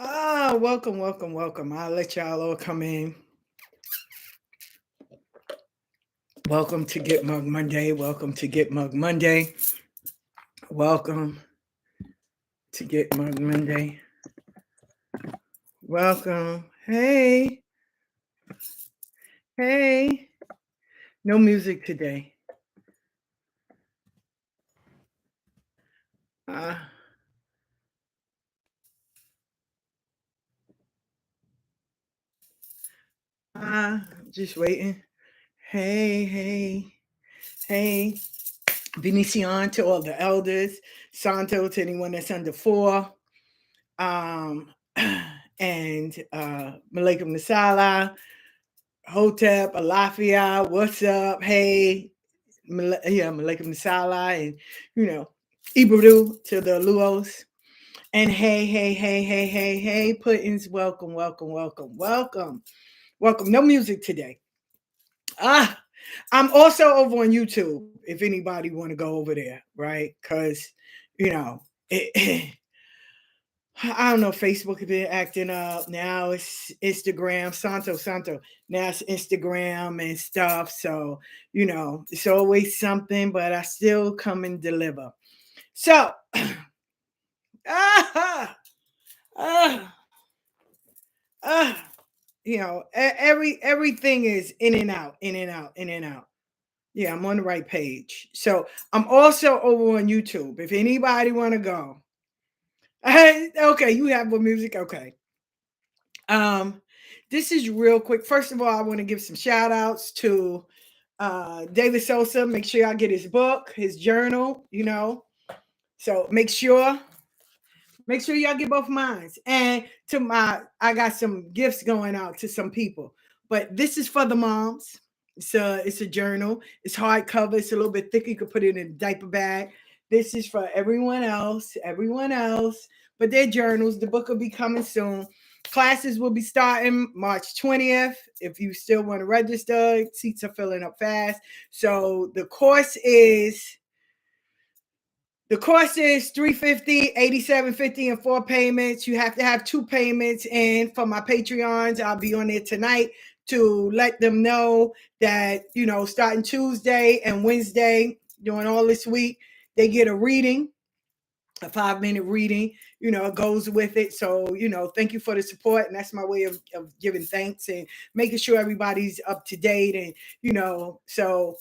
Welcome, welcome, welcome. I'll let y'all all come in. Welcome to Get Mug Monday. Welcome to Get Mug Monday. Welcome to Get Mug Monday. Welcome. Hey, hey. No music today. Uh, just waiting. Hey, hey, hey. Venetian to all the elders. Santo to anyone that's under 4. Um, and Malaikum Nasala. Hotep, Alafia, what's up? Hey, Malaikum Nasala, and Ibudu to the Luos. And hey, hey, hey, hey, hey, hey, Puddings, welcome, welcome, welcome, welcome, welcome. No music today. I'm also over on YouTube if anybody want to go over there, right? Because, you know, it, I don't know, Facebook has been acting up. Now it's Instagram, Santo. Now it's Instagram and stuff. So, it's always something, but I still come and deliver. So, ah, ah, ah, everything is in and out, in and out, in and out. Yeah, I'm on the right page. So I'm also over on YouTube. If anybody want to go, okay, you have more music, okay. Um, this is real quick. First of all, I want to give some shout outs to David Sosa. Make sure y'all get his book, his journal, So make sure y'all get both minds. And I got some gifts going out to some people. But this is for the moms. It's a journal. It's hardcover. It's a little bit thick. You could put it in a diaper bag. This is for everyone else. But their journals. The book will be coming soon. Classes will be starting March 20th. If you still want to register, seats are filling up fast. So the cost is $350, $87.50 in 4 payments. You have to have 2 payments. And for my Patreons, I'll be on there tonight to let them know that, starting Tuesday and Wednesday, during all this week, they get a reading, a 5-minute reading, it goes with it. So, thank you for the support. And that's my way of giving thanks and making sure everybody's up to date. And, so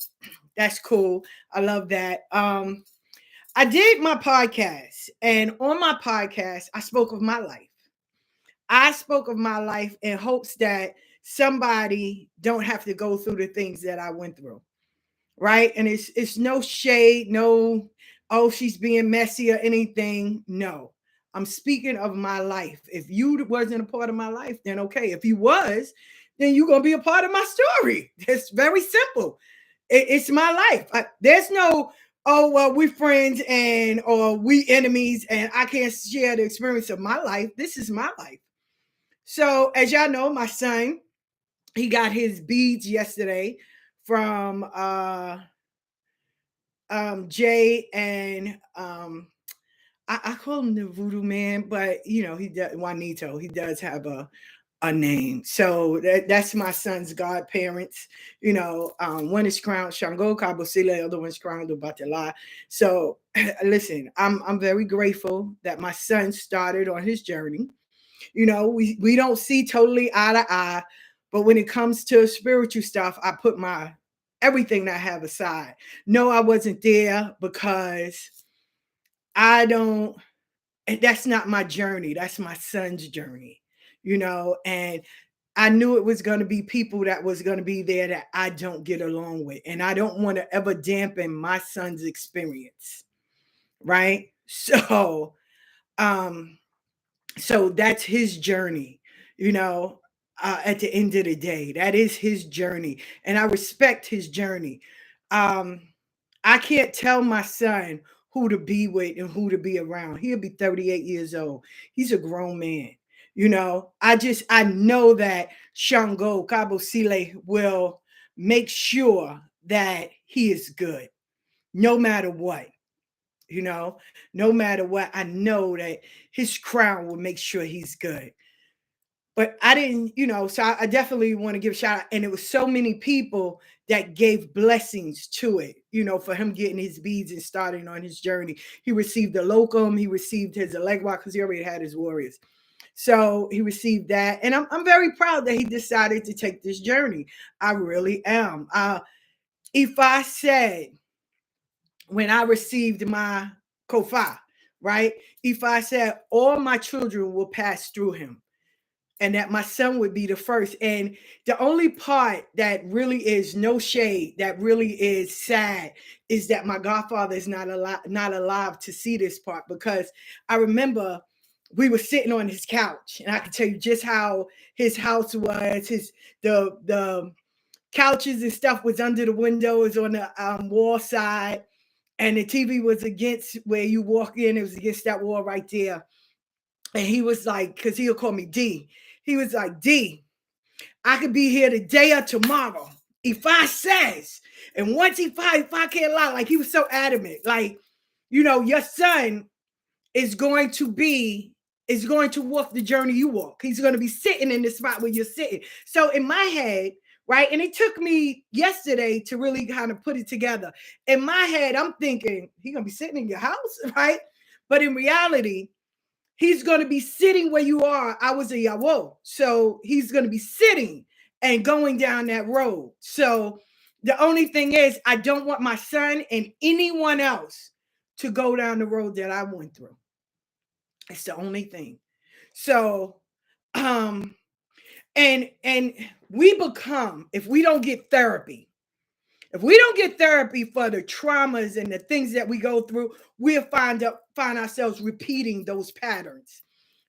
that's cool. I love that. I did my podcast, and on my podcast, I spoke of my life. I spoke of my life in hopes that somebody don't have to go through the things that I went through, right? And it's no shade, no, oh, she's being messy or anything. No, I'm speaking of my life. If you wasn't a part of my life, then okay. If you was, then you're gonna be a part of my story. It's very simple. It's my life. There's no, oh well, we friends and or we enemies, and I can't share the experience of my life. This is my life. So as y'all know, my son, he got his beads yesterday from Jay and I call him the voodoo man, but he does, Juanito. He does have a name. So that's my son's godparents. One is crowned Shango Kabosile, the other one's crowned Obatala. So listen, I'm very grateful that my son started on his journey. We don't see totally eye to eye, but when it comes to spiritual stuff, I put my everything that I have aside. No, I wasn't there because I don't, that's not my journey. That's my son's journey, and I knew it was going to be people that was going to be there that I don't get along with. And I don't want to ever dampen my son's experience. Right. Um, so that's his journey, at the end of the day. That is his journey. And I respect his journey. Um, I can't tell my son who to be with and who to be around. He'll be 38 years old. He's a grown man. I know that Shango Kabosile will make sure that he is good no matter what. You know, no matter what, I know that his crown will make sure he's good. But I didn't, so I definitely want to give a shout out. And it was so many people that gave blessings to it, for him getting his beads and starting on his journey. He received the locum, he received his Elegua because he already had his warriors. So he received that. And I'm very proud that he decided to take this journey. I really am. If I said, when I received my Kofa, right? If I said all my children will pass through him and that my son would be the first. And the only part that really is no shade, that really is sad, is that my godfather is not alive to see this part, because I remember we were sitting on his couch and I can tell you just how his house was. The couches and stuff was under the windows on the wall side, and the TV was against where you walk in. It was against that wall right there. And he was like, because he'll call me D. He was like, D, I could be here today or tomorrow. If I says, and once if I can't lie, like he was so adamant, like, your son is going to walk the journey you walk. He's going to be sitting in the spot where you're sitting. So in my head, right, and it took me yesterday to really kind of put it together. In my head, I'm thinking, he's going to be sitting in your house, right? But in reality, he's going to be sitting where you are. I was a Yawo. So he's going to be sitting and going down that road. So the only thing is, I don't want my son and anyone else to go down the road that I went through. It's the only thing. So, and we become, if we don't get therapy for the traumas and the things that we go through, we'll find ourselves repeating those patterns.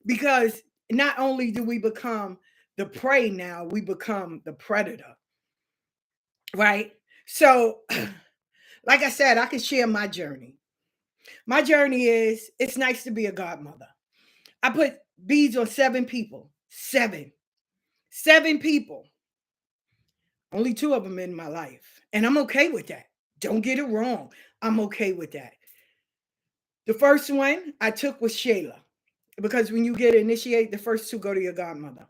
Because not only do we become the prey now, we become the predator. Right? So, like I said, I can share my journey. My journey is, it's nice to be a godmother. I put beads on 7 people. 7 people. Only 2 of them in my life. And I'm okay with that. Don't get it wrong. I'm okay with that. The first one I took was Shayla. Because when you get initiated, the first 2 go to your godmother.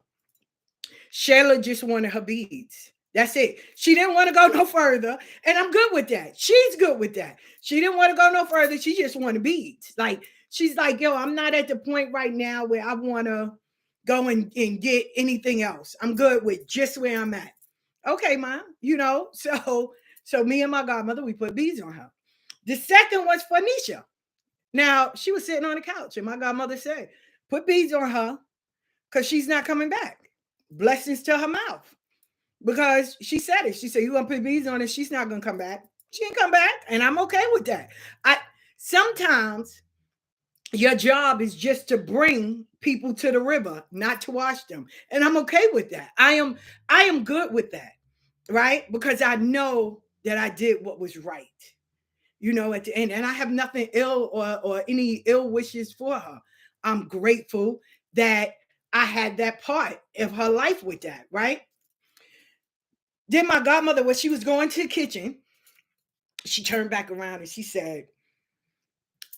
Shayla just wanted her beads. That's it. She didn't want to go no further. And I'm good with that. She's good with that. She didn't want to go no further. She just wanted beads. Like, she's like, yo, I'm not at the point right now where I want to go and get anything else. I'm good with just where I'm at. Okay, Mom, so me and my godmother, we put beads on her. The second was for Nisha. Now, she was sitting on the couch and my godmother said, put beads on her because she's not coming back. Blessings to her mouth. Because she said it. She said, you want to put beads on her, she's not going to come back. She ain't come back, and I'm okay with that. Sometimes your job is just to bring people to the river, not to wash them. And I'm okay with that. I am good with that, right? Because I know that I did what was right, at the end. And I have nothing ill or any ill wishes for her. I'm grateful that I had that part of her life with that, right? Then my godmother, when she was going to the kitchen, she turned back around and she said,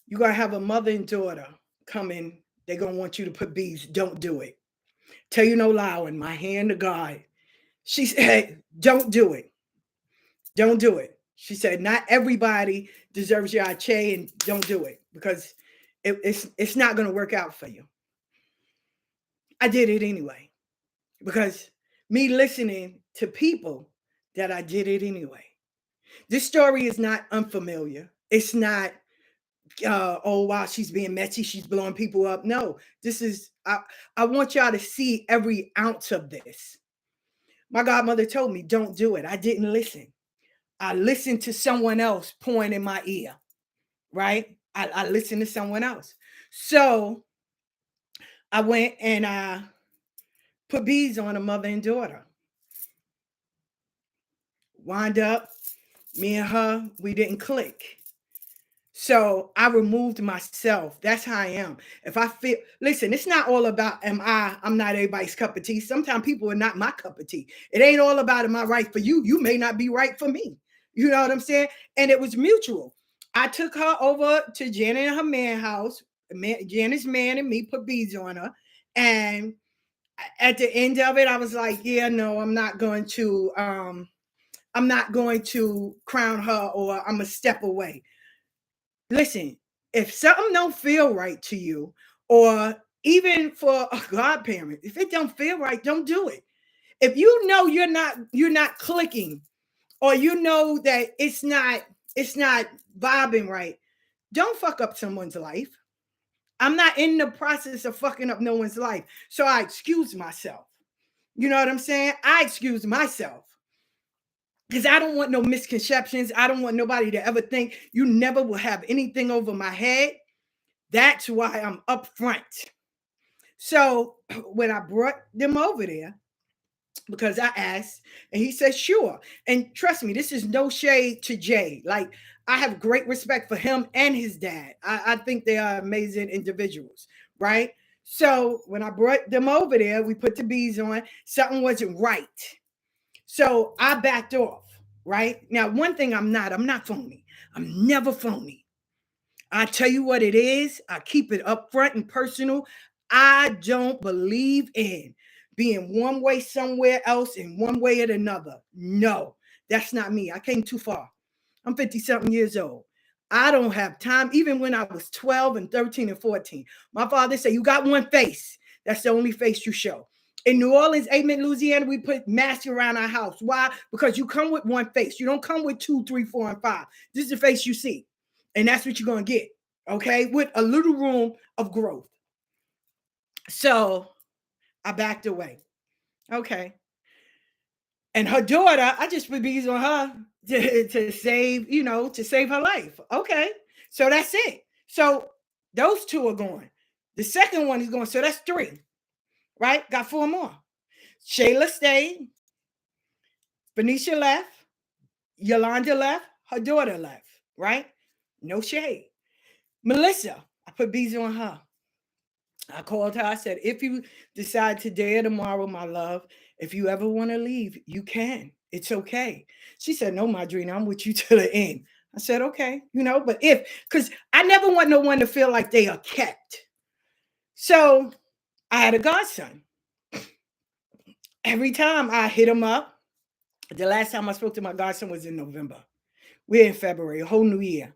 you're going to have a mother and daughter come in. They're going to want you to put beads. Don't do it. Tell you no lie, in my hand to God. She said, don't do it. Don't do it. She said, not everybody deserves your ache, and don't do it because it's not going to work out for you. I did it anyway because me listening to people, that I did it anyway. This story is not unfamiliar. It's not, oh, wow, she's being messy. She's blowing people up. No, this is, I want y'all to see every ounce of this. My godmother told me, don't do it. I didn't listen. I listened to someone else pouring in my ear, right? I listened to someone else. So I went and I put beads on a mother and daughter. Wind up, me and her, we didn't click. So I removed myself. That's how I am. If I feel, listen, it's not all about I'm not everybody's cup of tea. Sometimes people are not my cup of tea. It ain't all about am I right for you? You may not be right for me. You know what I'm saying? And it was mutual. I took her over to Janet and her man house. Janet's man and me put beads on her. And at the end of it, I was like, yeah, no, I'm not going to crown her, or I'm a step away. Listen, if something don't feel right to you, or even for a godparent, if it don't feel right, don't do it. If you know you're not clicking, or you know that it's not vibing right, don't fuck up someone's life. I'm not in the process of fucking up no one's life. So I excuse myself. You know what I'm saying? I excuse myself because I don't want no misconceptions. I don't want nobody to ever think you never will have anything over my head. That's why I'm upfront. So when I brought them over there, because I asked, and he said, sure. And trust me, this is no shade to Jay. Like, I have great respect for him and his dad. I think they are amazing individuals, right? So when I brought them over there, we put the bees on, something wasn't right. So I backed off, right? Now, one thing I'm not phony. I'm never phony. I tell you what it is. I keep it upfront and personal. I don't believe in being one way somewhere else and one way at another. No, that's not me. I came too far. I'm 50 something years old. I don't have time. Even when I was 12 and 13 and 14, my father said, you got one face. That's the only face you show. In New Orleans, Amen, Louisiana, we put masks around our house. Why? Because you come with one face. You don't come with 2, 3, 4, and 5. This is the face you see. And that's what you're going to get. Okay. With a little room of growth. So I backed away. Okay. And her daughter, I just put bees on her to save, to save her life. Okay. So that's it. So those two are going. The second one is going. So that's 3, right? Got 4 more. Shayla stayed. Benicia left. Yolanda left. Her daughter left, right? No shade. Melissa, I put bees on her. I called her. I said, if you decide today or tomorrow, my love, if you ever want to leave, you can. It's okay. She said, no, Madrina, I'm with you to the end. I said, okay, but because I never want no one to feel like they are kept. So I had a godson. Every time I hit him up, the last time I spoke to my godson was in November. We're in February, a whole new year.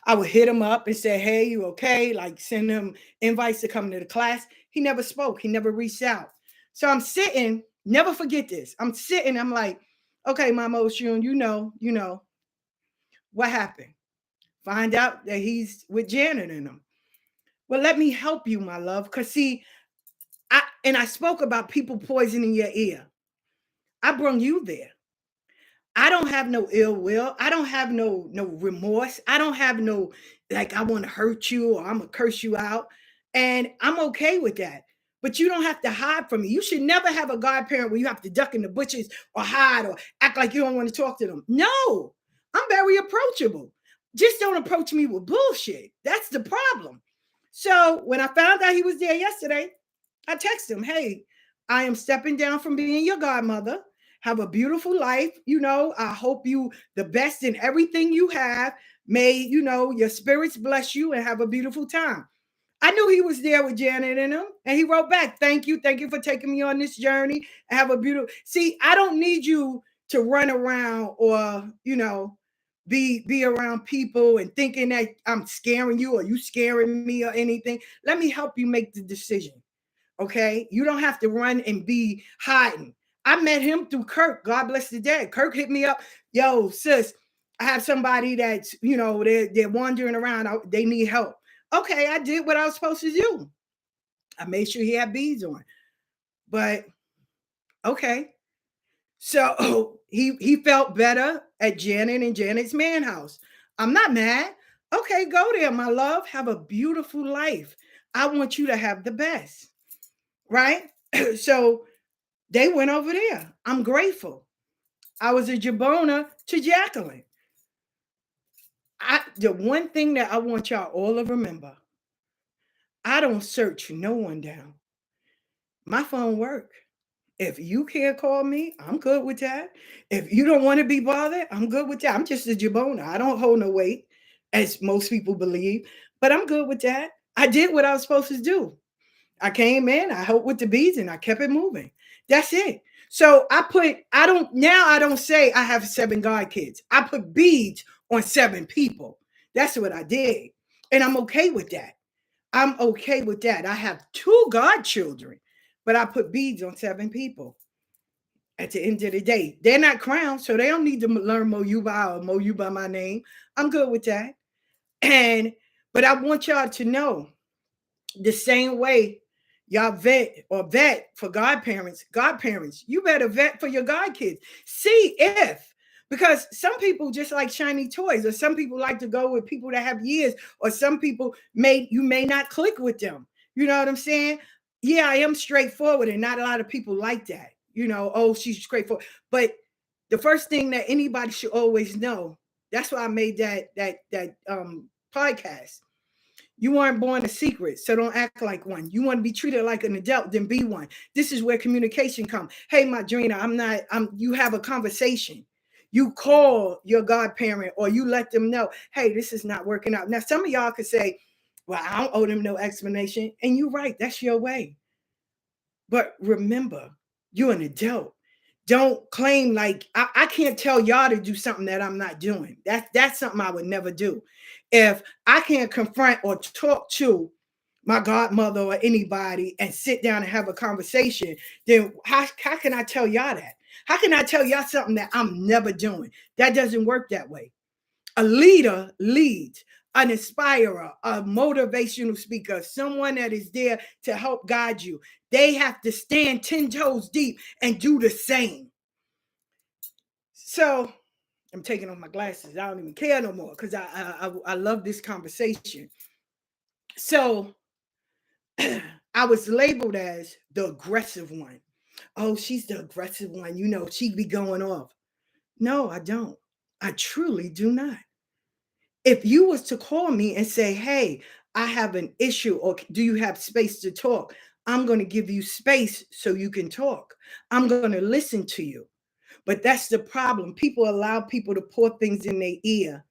I would hit him up and say, hey, you okay? Like send him invites to come to the class. He never spoke. He never reached out. So I'm sitting, never forget this. I'm sitting, I'm like, okay, Mama Oshun, you know, what happened? Find out that he's with Janet and them. Well, let me help you, my love. Because see, I spoke about people poisoning your ear. I brought you there. I don't have no ill will. I don't have no remorse. I don't have no like I want to hurt you or I'm gonna curse you out. And I'm okay with that. But you don't have to hide from me. You should never have a godparent where you have to duck in the bushes or hide or act like you don't want to talk to them. No, I'm very approachable. Just don't approach me with bullshit. That's the problem. So when I found out he was there yesterday, I texted him, hey, I am stepping down from being your godmother. Have a beautiful life. I hope you the best in everything you have. May, your spirits bless you and have a beautiful time. I knew he was there with Janet and him. And he wrote back, thank you. Thank you for taking me on this journey. And have a beautiful. See, I don't need you to run around or, be around people and thinking that I'm scaring you or you scaring me or anything. Let me help you make the decision. Okay. You don't have to run and be hiding. I met him through Kirk. God bless the dead. Kirk hit me up. Yo, sis, I have somebody that's, they're wandering around. They need help. Okay, I did what I was supposed to do. I made sure he had beads on. But okay. So he felt better at Janet and Janet's man house. I'm not mad. Okay, go there, my love. Have a beautiful life. I want you to have the best. Right? So they went over there. I'm grateful. I was a Jabona to Jacqueline. The one thing that I want y'all all to remember, I don't search no one down. My phone work. If you can't call me, I'm good with that. If you don't want to be bothered, I'm good with that. I'm just a Jabona. I don't hold no weight. as most people believe. But I'm good with that. I did what I was supposed to do. I came in, I helped with the beads, and I kept it moving. That's it. So I don't say I have 7 God kids. I put beads on 7 people. That's what I did. And I'm okay with that. I'm okay with that. I have 2 godchildren, but I put beads on 7 people. At the end of the day, they're not crowned, so they don't need to learn Moyuba or Moyu by my name. I'm good with that. And but I want y'all to know the same way y'all vet for godparents, you better vet for your godkids. See if, because some people just like shiny toys, or some people like to go with people that have years, or some people may not click with them. You know what I'm saying? Yeah, I am straightforward, and not a lot of people like that. Oh, she's straightforward. But the first thing that anybody should always know, that's why I made that podcast. You weren't born a secret, so don't act like one. You want to be treated like an adult, then be one. This is where communication comes. Hey, Madrina, you have a conversation. You call your godparent, or you let them know, hey, this is not working out. Now, some of y'all could say, well, I don't owe them no explanation. And you're right, that's your way. But remember, you're an adult. Don't claim like I can't tell y'all to do something that I'm not doing. That's something I would never do. If I can't confront or talk to my godmother or anybody and sit down and have a conversation, then how can I tell y'all that? How can I tell y'all something that I'm never doing? That doesn't work that way. A leader leads, an inspirer, a motivational speaker, someone that is there to help guide you. They have to stand 10 toes deep and do the same. So I'm taking off my glasses. I don't even care no more, because I love this conversation. So I was labeled as the aggressive one. Oh, she's the aggressive one. She'd be going off. No, I don't. I truly do not. If you was to call me and say, hey, I have an issue, or do you have space to talk? I'm going to give you space so you can talk. I'm going to listen to you. But that's the problem. People allow people to pour things in their ear,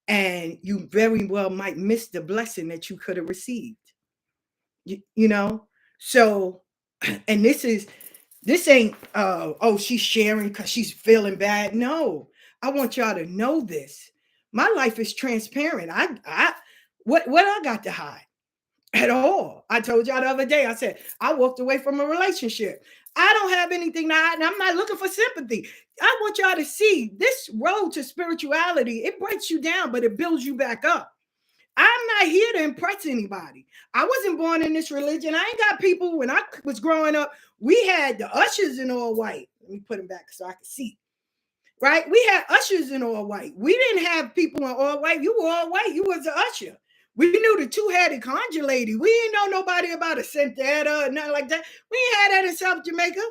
and you very well might miss the blessing that you could have received. You know? So, and this ain't, oh, she's sharing because she's feeling bad. No, I want y'all to know this. My life is transparent. What I got to hide at all? I told y'all the other day, I said, I walked away from a relationship. I don't have anything to hide, and I'm not looking for sympathy. I want y'all to see this road to spirituality. It breaks you down, but it builds you back up. I'm not here to impress anybody. I wasn't born in this religion. I ain't got people. When I was growing up, we had the ushers in all white. Let me put them back so I can see. Right? We had ushers in all white. We didn't have people in all white. You were all white. You was the usher. We knew the two-headed conjure lady. We didn't know nobody about a Santana or nothing like that. We ain't had that in South Jamaica.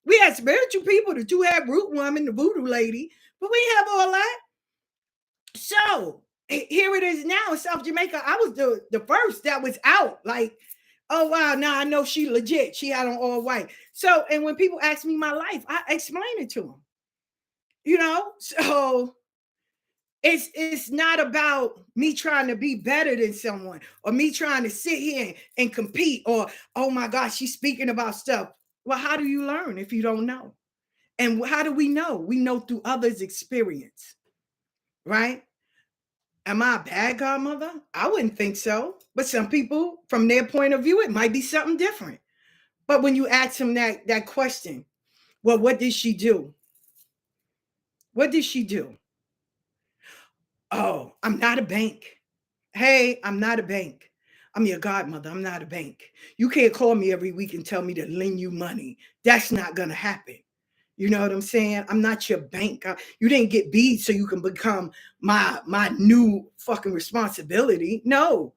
We had spiritual people, the two-head root woman, the voodoo lady, but we didn't have all that. So here it is now in South Jamaica. I was the first that was out. Like, oh wow, now I know she legit. She had on all white. So, and when people ask me my life, I explain it to them. So it's not about me trying to be better than someone, or me trying to sit here and compete, or oh my gosh, she's speaking about stuff. Well, how do you learn if you don't know? And how do we know? We know through others' experience, right? Am I a bad godmother? I wouldn't think so. But some people, from their point of view, it might be something different. But when you ask them that question, well, what did she do? What did she do? Oh, I'm not a bank. Hey, I'm not a bank. I'm your godmother. I'm not a bank. You can't call me every week and tell me to lend you money. That's not going to happen. You know what I'm saying? I'm not your bank. You didn't get beads so you can become my new fucking responsibility. No.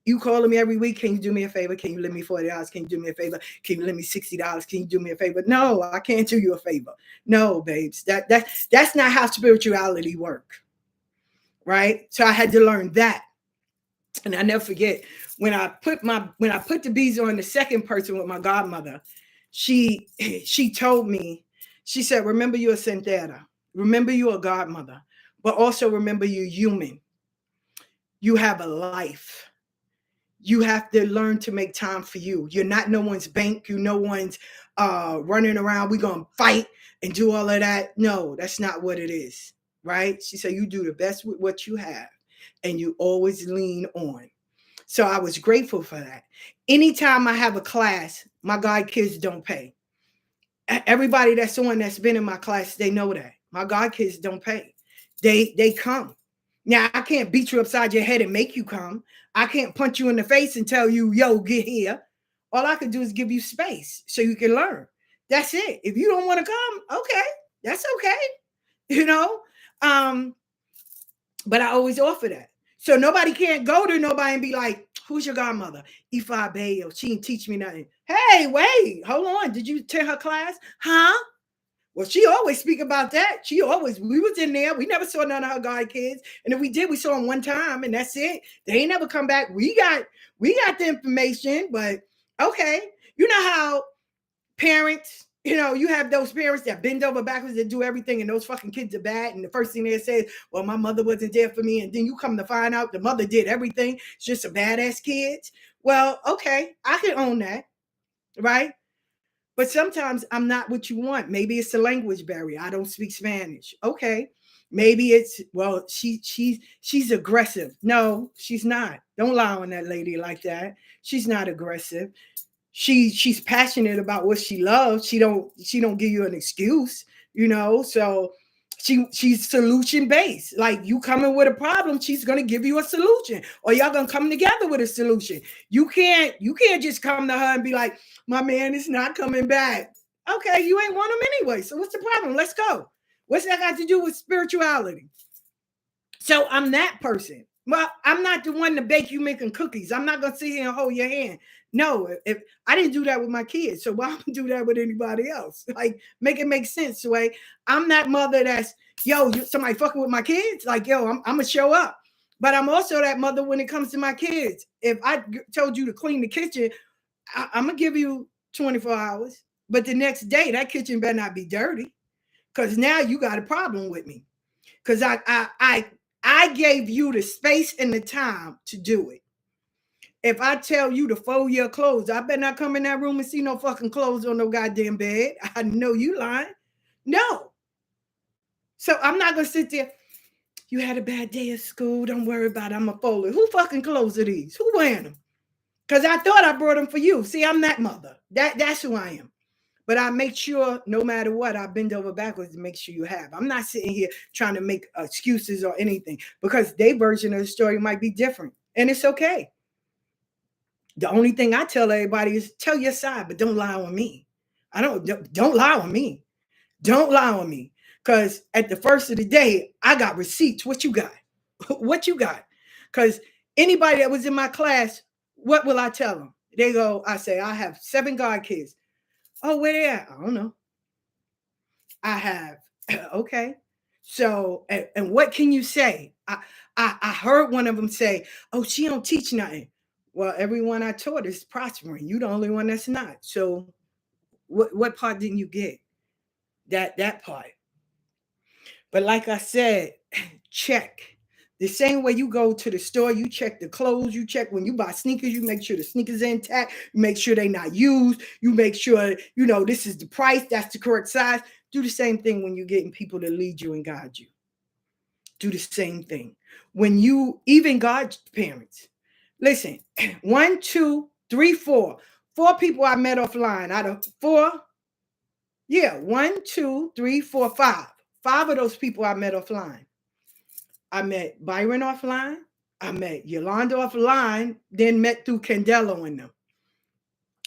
You calling me every week. Can you do me a favor? Can you lend me $40? Can you do me a favor? Can you lend me $60? Can you do me a favor? No, I can't do you a favor. No, babes. That's not how spirituality works. Right? So I had to learn that. And I never forget when I put the beads on the second person with my godmother, she told me, she said, remember you're a Santera. Remember you're a godmother, but also remember you're human. You have a life. You have to learn to make time for you. You're not no one's bank. You no one's running around. We're going to fight and do all of that. No, that's not what it is, right? She said, you do the best with what you have and you always lean on. So I was grateful for that. Anytime I have a class, my God kids don't pay. Everybody that's been in my class, they know that. My God kids don't pay. They come. Now, I can't beat you upside your head and make you come. I can't punch you in the face and tell you, yo, get here. All I can do is give you space so you can learn. That's it. If you don't want to come, okay, that's okay. You know? But I always offer that. So nobody can't go to nobody and be like, who's your godmother? Ifa Bayo. She didn't teach me nothing. Hey, wait, hold on. Did you attend her class? Huh? Well, she always speak about that. We was in there. We never saw none of her God kids. And if we did, we saw them one time and that's it. They ain't never come back. We got the information, but okay. You know how parents, you have those parents that bend over backwards and do everything and those fucking kids are bad. And the first thing they say is, well, my mother wasn't there for me. And then you come to find out the mother did everything. It's just a badass kids. Well, okay. I can own that. Right? But sometimes I'm not what you want. Maybe it's a language barrier. I don't speak Spanish. Okay. Maybe it's, well, she's aggressive. No, she's not. Don't lie on that lady like that. She's not aggressive. She's passionate about what she loves. She don't give you an excuse, so she's solution based. Like you coming with a problem, she's gonna give you a solution, or y'all gonna come together with a solution. You can't just come to her and be like, my man is not coming back. Okay, you ain't want him anyway. So what's the problem? Let's go. What's that got to do with spirituality? So I'm that person. Well, I'm not the one to bake you making cookies. I'm not gonna sit here and hold your hand. No, if I didn't do that with my kids, so why would I do that with anybody else? Like, make it make sense, Sway. I'm that mother that's, somebody fucking with my kids. Like, I'm gonna show up. But I'm also that mother when it comes to my kids. If I told you to clean the kitchen, I'm gonna give you 24 hours. But the next day, that kitchen better not be dirty, because now you got a problem with me. Because I gave you the space and the time to do it. If I tell you to fold your clothes, I better not come in that room and see no fucking clothes on no goddamn bed. I know you lying. No. So I'm not going to sit there. You had a bad day at school. Don't worry about it. I'm a folder. Who fucking clothes are these? Who wearing them? Because I thought I brought them for you. See, I'm that mother. That's who I am. But I make sure no matter what, I bend over backwards to make sure you have. I'm not sitting here trying to make excuses or anything, because their version of the story might be different. And it's okay. The only thing I tell everybody is tell your side, but don't lie on me. Don't lie on me. Don't lie on me. Because at the first of the day, I got receipts. What you got? What you got? Because anybody that was in my class, what will I tell them? They go, I say, I have 7 God kids. Oh, where they at? I don't know. I have. Okay. So, and what can you say? I heard one of them say, oh, she don't teach nothing. Well, everyone I taught is prospering. You the only one that's not. So what part didn't you get? That part. But like I said, check. The same way you go to the store, you check the clothes, you check when you buy sneakers, you make sure the sneakers are intact, you make sure they're not used, you make sure, this is the price, that's the correct size. Do the same thing when you're getting people to lead you and guide you. Do the same thing. When you, even God's parents, listen, 1, 2, 3, 4. 4 people I met offline out of 4. Yeah, 1, 2, 3, 4, 5. 5 of those people I met offline. I met Byron offline. I met Yolanda offline, then met through Candelo and them.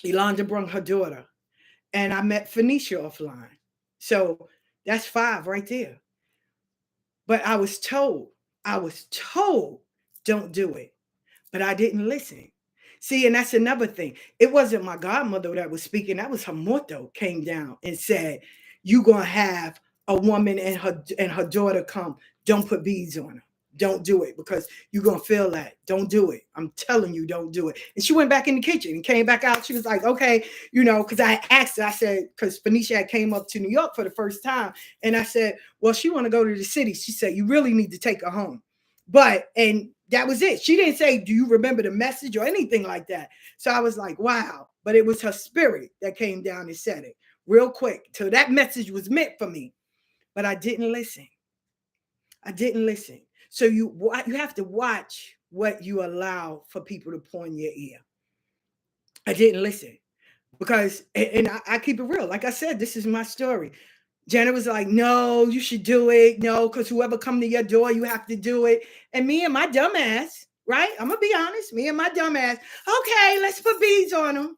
Yolanda brought her daughter. And I met Phoenicia offline. So that's 5 right there. But I was told, don't do it. But I didn't listen. See, and that's another thing. It wasn't my godmother that was speaking. That was her motto came down and said, you going to have a woman and her daughter come. Don't put beads on her. Don't do it, because you're going to feel that. Don't do it. I'm telling you, don't do it. And she went back in the kitchen and came back out. She was like, okay, because I asked her, I said, because Phoenicia came up to New York for the first time. And I said, well, she want to go to the city. She said, you really need to take her home. And That was it. She didn't say, do you remember the message or anything like that? So I was like, wow. But it was her spirit that came down and said it real quick. So that message was meant for me, but I didn't listen. I didn't listen. So you have to watch what you allow for people to pour in your ear. I didn't listen because, and I keep it real. Like I said, this is my story. Janet was like, no, you should do it. No, because whoever come to your door, you have to do it. And me and my dumb ass, right? I'm going to be honest. Me and my dumb ass, okay, let's put beads on them.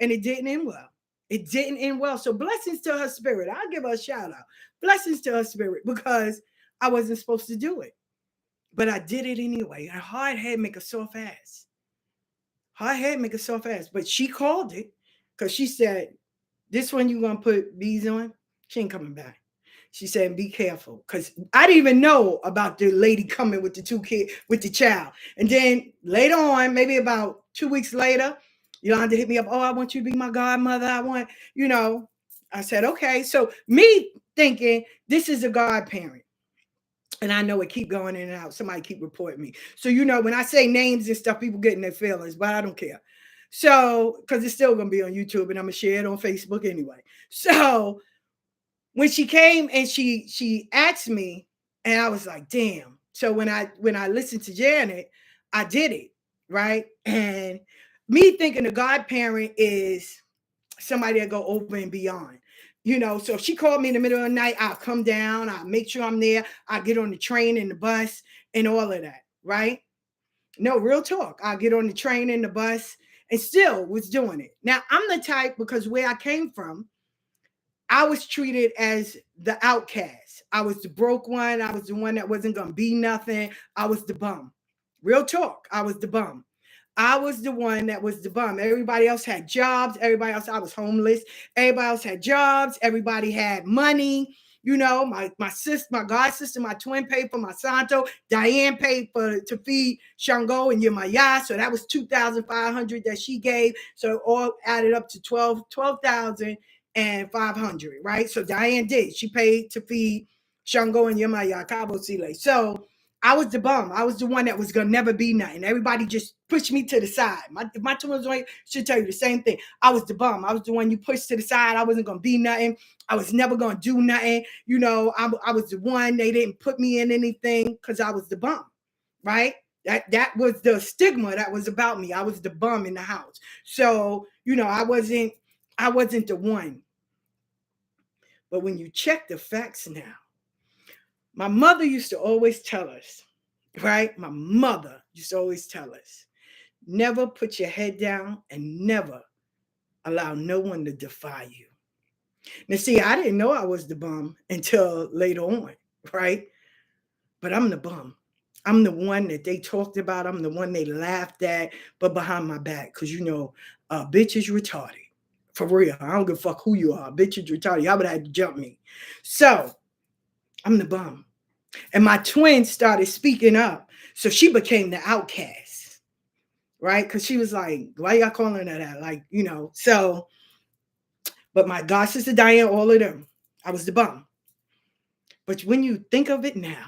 And it didn't end well. It didn't end well. So blessings to her spirit. I'll give her a shout out. Blessings to her spirit because I wasn't supposed to do it. But I did it anyway. A hard head make a soft ass. Hard head make a soft ass. But she called it because she said, this one you going to put beads on? She ain't coming back. She said, be careful. Because I didn't even know about the lady coming with the 2 kids, with the child. And then later on, maybe about 2 weeks later, Yolanda hit me up. Oh, I want you to be my godmother. I want, I said, okay. So me thinking this is a godparent. And I know it keep going in and out. Somebody keep reporting me. So, when I say names and stuff, people get in their feelings, but I don't care. So, because it's still going to be on YouTube and I'm going to share it on Facebook anyway. So, when she came and she asked me, and I was like, damn. So when I listened to Janet, I did it, right? And me thinking a godparent is somebody that go over and beyond. So if she called me in the middle of the night, I'll come down, I'll make sure I'm there, I'll get on the train and the bus and all of that, right? No, real talk. I'll get on the train and the bus and still was doing it. Now, I'm the type, because where I came from, I was treated as the outcast. I was the broke one. I was the one that wasn't going to be nothing. I was the bum. Real talk. I was the bum. I was the one that was the bum. Everybody else had jobs. Everybody else, I was homeless. Everybody else had jobs. Everybody had money. My sister, my god sister, my twin paid for my Santo. Diane paid to feed Shango and Yemaya. So that was $2,500 that she gave. So it all added up to $12,500, right? So Diane did. She paid to feed Shango and Yemaya Cabo Sile. So I was the bum. I was the one that was gonna never be nothing. Everybody just pushed me to the side. My twins should tell you the same thing. I was the bum. I was the one you pushed to the side. I wasn't gonna be nothing. I was never gonna do nothing. I was the one they didn't put me in anything because I was the bum, right? That was the stigma that was about me. I was the bum in the house. So I wasn't the one. But when you check the facts now, my mother used to always tell us, right? My mother used to always tell us, never put your head down and never allow no one to defy you. Now, see, I didn't know I was the bum until later on, right? But I'm the bum. I'm the one that they talked about. I'm the one they laughed at, but behind my back, because bitch is retarded. For real. I don't give a fuck who you are. Bitch is retarded. Y'all would have to jump me. So I'm the bum. And my twin started speaking up. So she became the outcast, right? Because she was like, why y'all calling her that? Like, so, but my god sister Diane, all of them, I was the bum. But when you think of it now,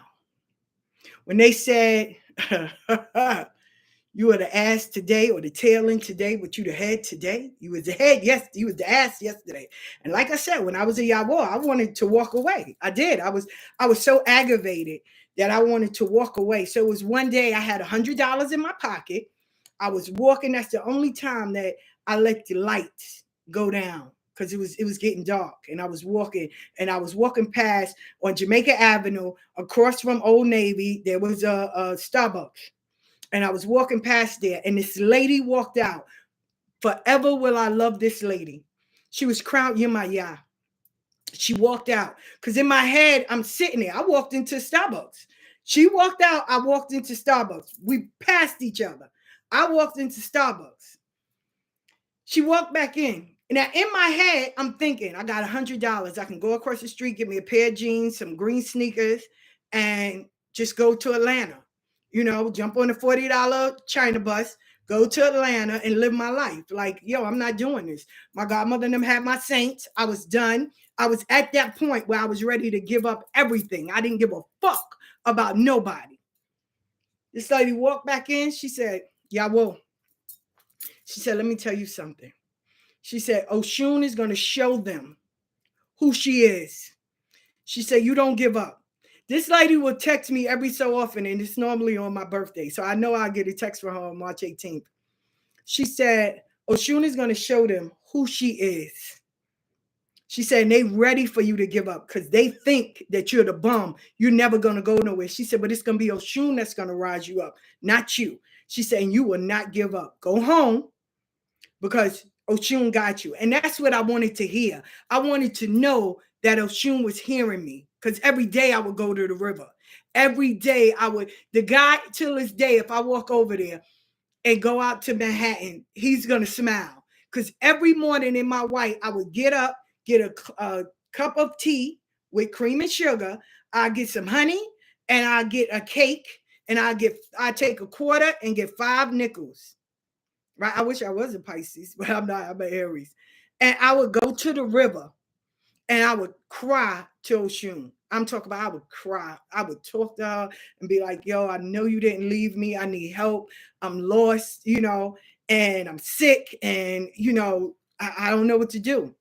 when they said, you were the ass today or the tail end today, but you the head today. You was the head, yes, you was the ass yesterday. And like I said, when I was a Yahweh, I wanted to walk away. I did. I was so aggravated that I wanted to walk away. So it was one day I had $100 in my pocket. I was walking. That's the only time that I let the lights go down because it was getting dark. And I was walking past on Jamaica Avenue across from Old Navy. There was a Starbucks. And I was walking past there, and this lady walked out. Forever will I love this lady. She was crowned Yemaya. She walked out. Because in my head, I'm sitting there. I walked into Starbucks. She walked out. I walked into Starbucks. We passed each other. I walked into Starbucks. She walked back in. Now, in my head, I'm thinking, I got $100. I can go across the street, get me a pair of jeans, some green sneakers, and just go to Atlanta. Jump on a $40 China bus, go to Atlanta and live my life. Like, yo, I'm not doing this. My godmother and them had my saints. I was done. I was at that point where I was ready to give up everything. I didn't give a fuck about nobody. This lady walked back in. She said, Yahweh. She said, let me tell you something. She said, Oshun is going to show them who she is. She said, you don't give up. This lady will text me every so often, and it's normally on my birthday. So I know I'll get a text from her on March 18th. She said, Oshun is going to show them who she is. She said, and they ready for you to give up because they think that you're the bum. You're never going to go nowhere. She said, but it's going to be Oshun that's going to rise you up, not you. She said, and you will not give up. Go home because Oshun got you. And that's what I wanted to hear. I wanted to know that Oshun was hearing me because every day I would go to the river. Every day I would, the guy till this day, if I walk over there and go out to Manhattan, he's going to smile. Because every morning in my white, I would get up, get a cup of tea with cream and sugar. I get some honey and I get a cake and I take a quarter and get 5 nickels. Right? I wish I was a Pisces, but I'm not. I'm an Aries. And I would go to the river and I would cry to Oshun. I'm talking about I would cry. I would talk to her and be like, yo, I know you didn't leave me. I need help. I'm lost, and I'm sick and, I don't know what to do.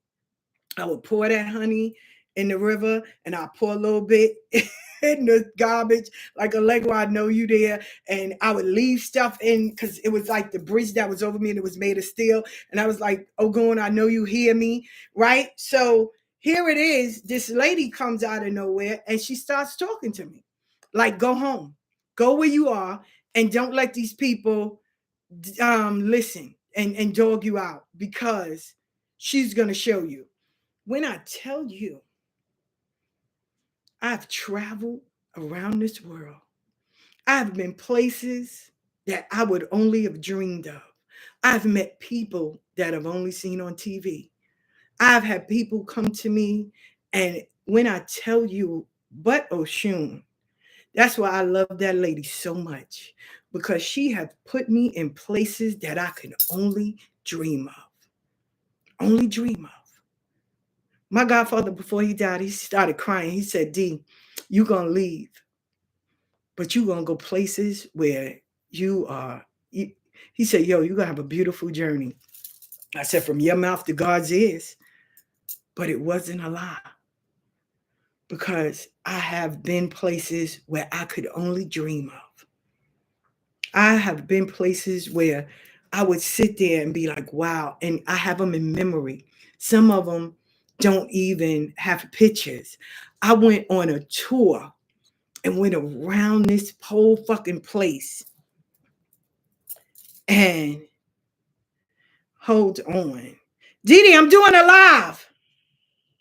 I would pour that honey in the river and I pour a little bit in the garbage, like a Lego, I know you there. And I would leave stuff in because it was like the bridge that was over me and it was made of steel. And I was like, Ogun, I know you hear me, right? So here it is. This lady comes out of nowhere and she starts talking to me. Like, go home. Go where you are and don't let these people listen and dog you out because she's going to show you. When I tell you, I've traveled around this world. I've been places that I would only have dreamed of. I've met people that I've only seen on TV. I've had people come to me, and when I tell you, but Oshun, that's why I love that lady so much, because she has put me in places that I could only dream of. Only dream of. My godfather, before he died, he started crying. He said, D, you're going to leave, but you're going to go places where you are. He said, yo, you're going to have a beautiful journey. I said, from your mouth to God's ears. But it wasn't a lie because I have been places where I could only dream of. I have been places where I would sit there and be like, wow. And I have them in memory. Some of them don't even have pictures. I went on a tour and went around this whole fucking place. And hold on. Didi, I'm doing a live.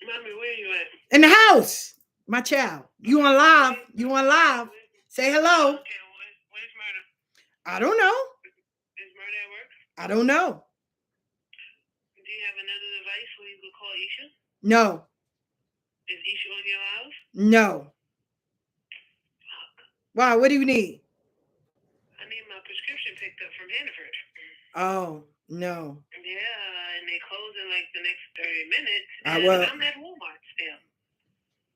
Mommy, where you at? In the house. My child. You on live. You on live. Say hello. Okay, where's Murder? I don't know. Is Murder at work? I don't know. Do you have another device where you could call Isha? No. Is Isha on your house? No. Fuck. Why? What do you need? I need my prescription picked up from Hannaford. Oh, no. Yeah, and they close in like the next 30 minutes. I And will. I'm at Walmart still.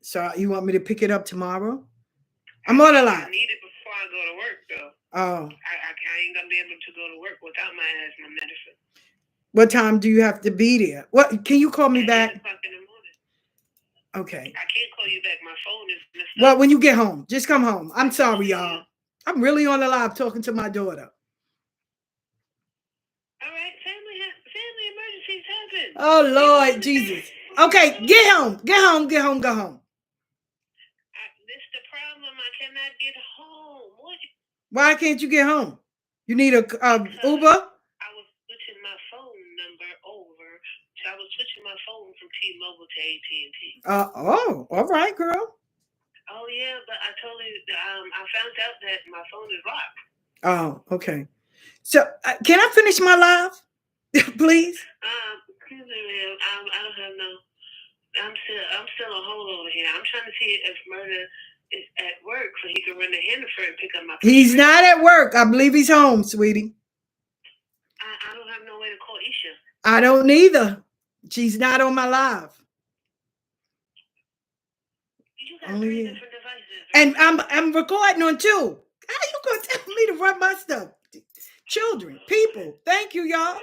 So you want me to pick it up tomorrow? I'm on a I lot. need it before I go to work, though. Oh. I ain't gonna be able to go to work without my asthma medicine. What time do you have to be there? What? Can you call me At back? 8 o'clock in the morning. Okay. I can't call you back. My phone is messed up. Well, when you get home, just come home. I'm sorry, y'all. I'm really on the live talking to my daughter. All right, family emergencies happen. Oh, Lord Jesus. Okay, get home. Get home. Get home. Go home. This the problem. I cannot get home. What? Why can't you get home? You need a Uber? I was switching my phone number over. So I was switching my phone from T-Mobile to AT&T. Oh, all right, girl. Oh, yeah, but I totally, I found out that my phone is locked. Oh, okay. So can I finish my live, please? Excuse me, ma'am. I don't have no. I'm still on hold over here. I'm trying to see if Murder is at work so he can run to Hannaford and pick up my. He's not at work. I believe he's home, sweetie. I don't have no way to call Isha. I don't either. She's not on my live. You got 3 different devices. And I'm recording on 2. you gonna tell me to run my stuff? Children, people. Thank you, y'all. I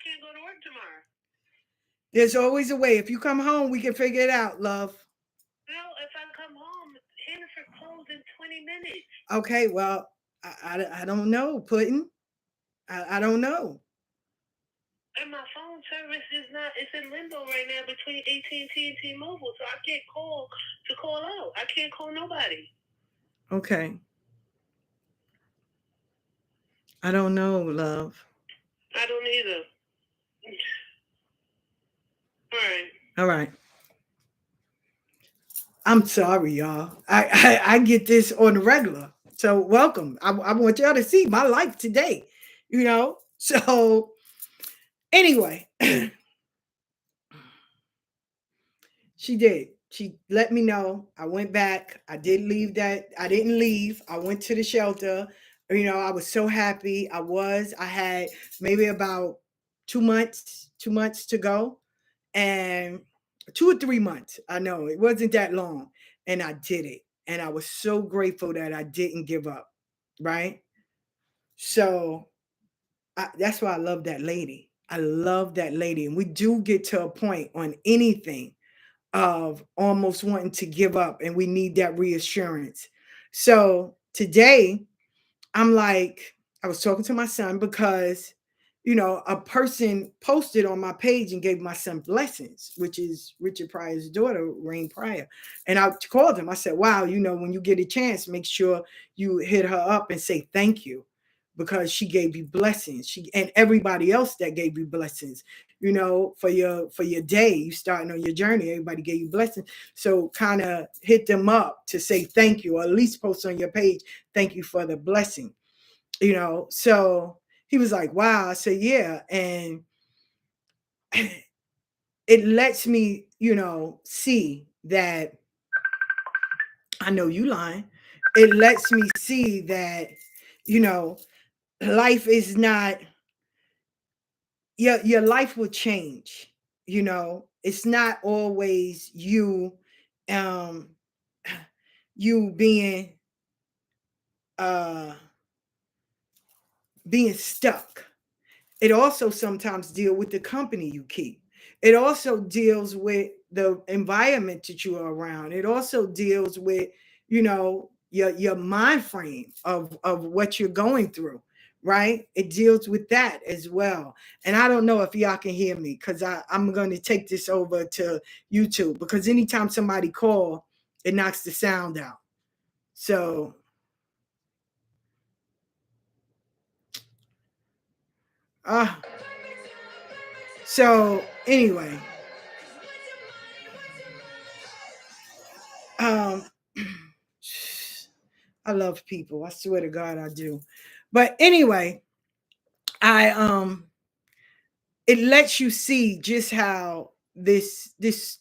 can't go to work tomorrow. There's always a way. If you come home, we can figure it out, love. No, if I come home, Hannaford closed in 20 minutes. Okay, well, I don't know, Puddin'. I don't know. And my phone service it's in limbo right now between AT&T and T-Mobile, so I can't call out. I can't call nobody. Okay. I don't know, love. I don't either. All right. I'm sorry, y'all. I get this on the regular. So welcome. I want y'all to see my life today, you know? So anyway, she did. She let me know. I went back. I didn't leave. I went to the shelter. You know, I was so happy. I had maybe about 2 months to go. And 2 or 3 months. I know it wasn't that long. And I did it. And I was so grateful that I didn't give up. Right. So that's why I love that lady. I love that lady. And we do get to a point on anything of almost wanting to give up. And we need that reassurance. So today, I'm like, I was talking to my son because, you know, a person posted on my page and gave my son blessings, which is Richard Pryor's daughter, Rain Pryor. And I called him. I said, wow, you know, when you get a chance, make sure you hit her up and say thank you because she gave you blessings. She and everybody else that gave you blessings, you know, for your day, you starting on your journey, everybody gave you blessings. So kind of hit them up to say thank you, or at least post on your page, thank you for the blessing. You know, so he was like, wow. I said, yeah. And it lets me, you know, see that I know you lying. It lets me see that, you know, life is not, your life will change. You know, it's not always um, you uh, being stuck. It also sometimes deal with the company you keep. It also deals with the environment that you are around. It also deals with, you know, your mind frame of what you're going through, right? It deals with that as well. And I don't know if y'all can hear me because I'm going to take this over to YouTube because anytime somebody call, it knocks the sound out. So so anyway, um I love people. I swear to God I do. But anyway, I it lets you see just how this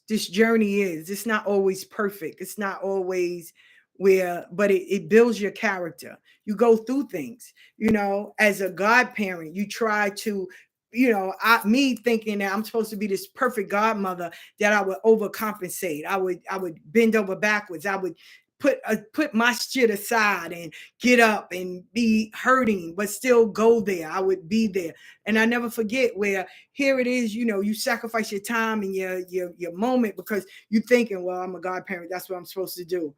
journey is. It's not always perfect. It's not always but it builds your character. You go through things, you know, as a godparent, you try to, you know, me thinking that I'm supposed to be this perfect godmother, that I would overcompensate. I would bend over backwards. I would put my shit aside and get up and be hurting, but still go there. I would be there. And I never forget where here it is, you know, you sacrifice your time and your moment because you're thinking, well, I'm a godparent. That's what I'm supposed to do.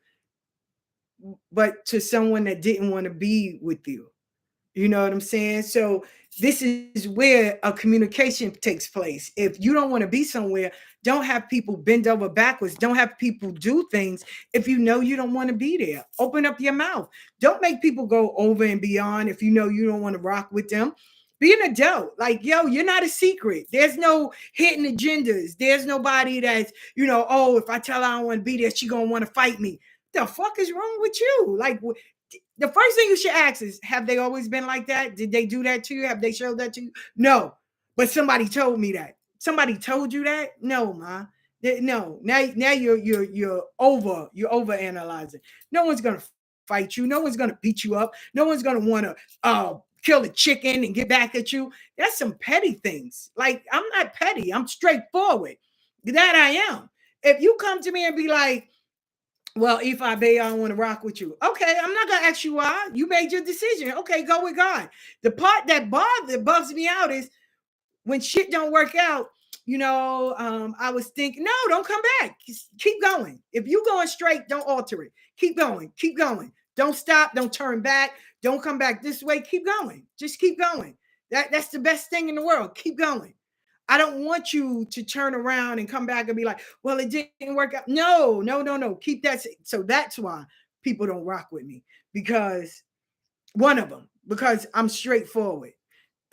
But to someone that didn't want to be with you. You know what I'm saying? So this is where a communication takes place. If you don't want to be somewhere, don't have people bend over backwards. Don't have people do things if you know you don't want to be there. Open up your mouth. Don't make people go over and beyond if you know you don't want to rock with them. Be an adult. Like, yo, you're not a secret. There's no hidden agendas. There's nobody that's, you know, oh, if I tell her I don't want to be there, she gonna want to fight me. The fuck is wrong with you? Like, the first thing you should ask is, have they always been like that? Did they do that to you? Have they showed that to you? No. But somebody told me that. Somebody told you that? No, ma. No. Now you're over analyzing. No one's gonna fight you. No one's gonna beat you up. No one's gonna want to kill a chicken and get back at you. That's some petty things. Like, I'm not petty. I'm straightforward. That I am. If you come to me and be like, Well, if I Bay, I don't want to rock with you. Okay, I'm not gonna ask you why. You made your decision. Okay, go with God. The part that bugs me out is when shit don't work out. I was thinking, no, don't come back. Just keep going. If you going straight, don't alter it. Keep going. Keep going. Don't stop. Don't turn back. Don't come back this way. Keep going. Just keep going. That's the best thing in the world. Keep going. I don't want you to turn around and come back and be like, well, it didn't work out. No, no, no, no. Keep that. So that's why people don't rock with me, because one of them, because I'm straightforward.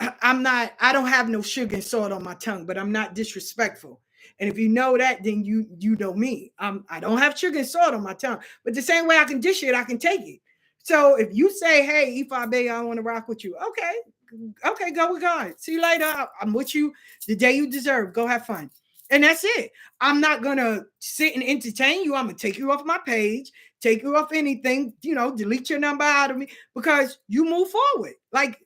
I don't have no sugar and salt on my tongue, but I'm not disrespectful. And if you know that, then you know me. I don't have sugar and salt on my tongue, but the same way I can dish it, I can take it. So if you say, hey, Ifa Bay, I want to rock with you, okay, go with God. See you later. I'm with you the day you deserve. Go have fun. And that's it. I'm not gonna sit and entertain you. I'm gonna take you off my page, take you off anything, delete your number out of me, because you move forward. Like,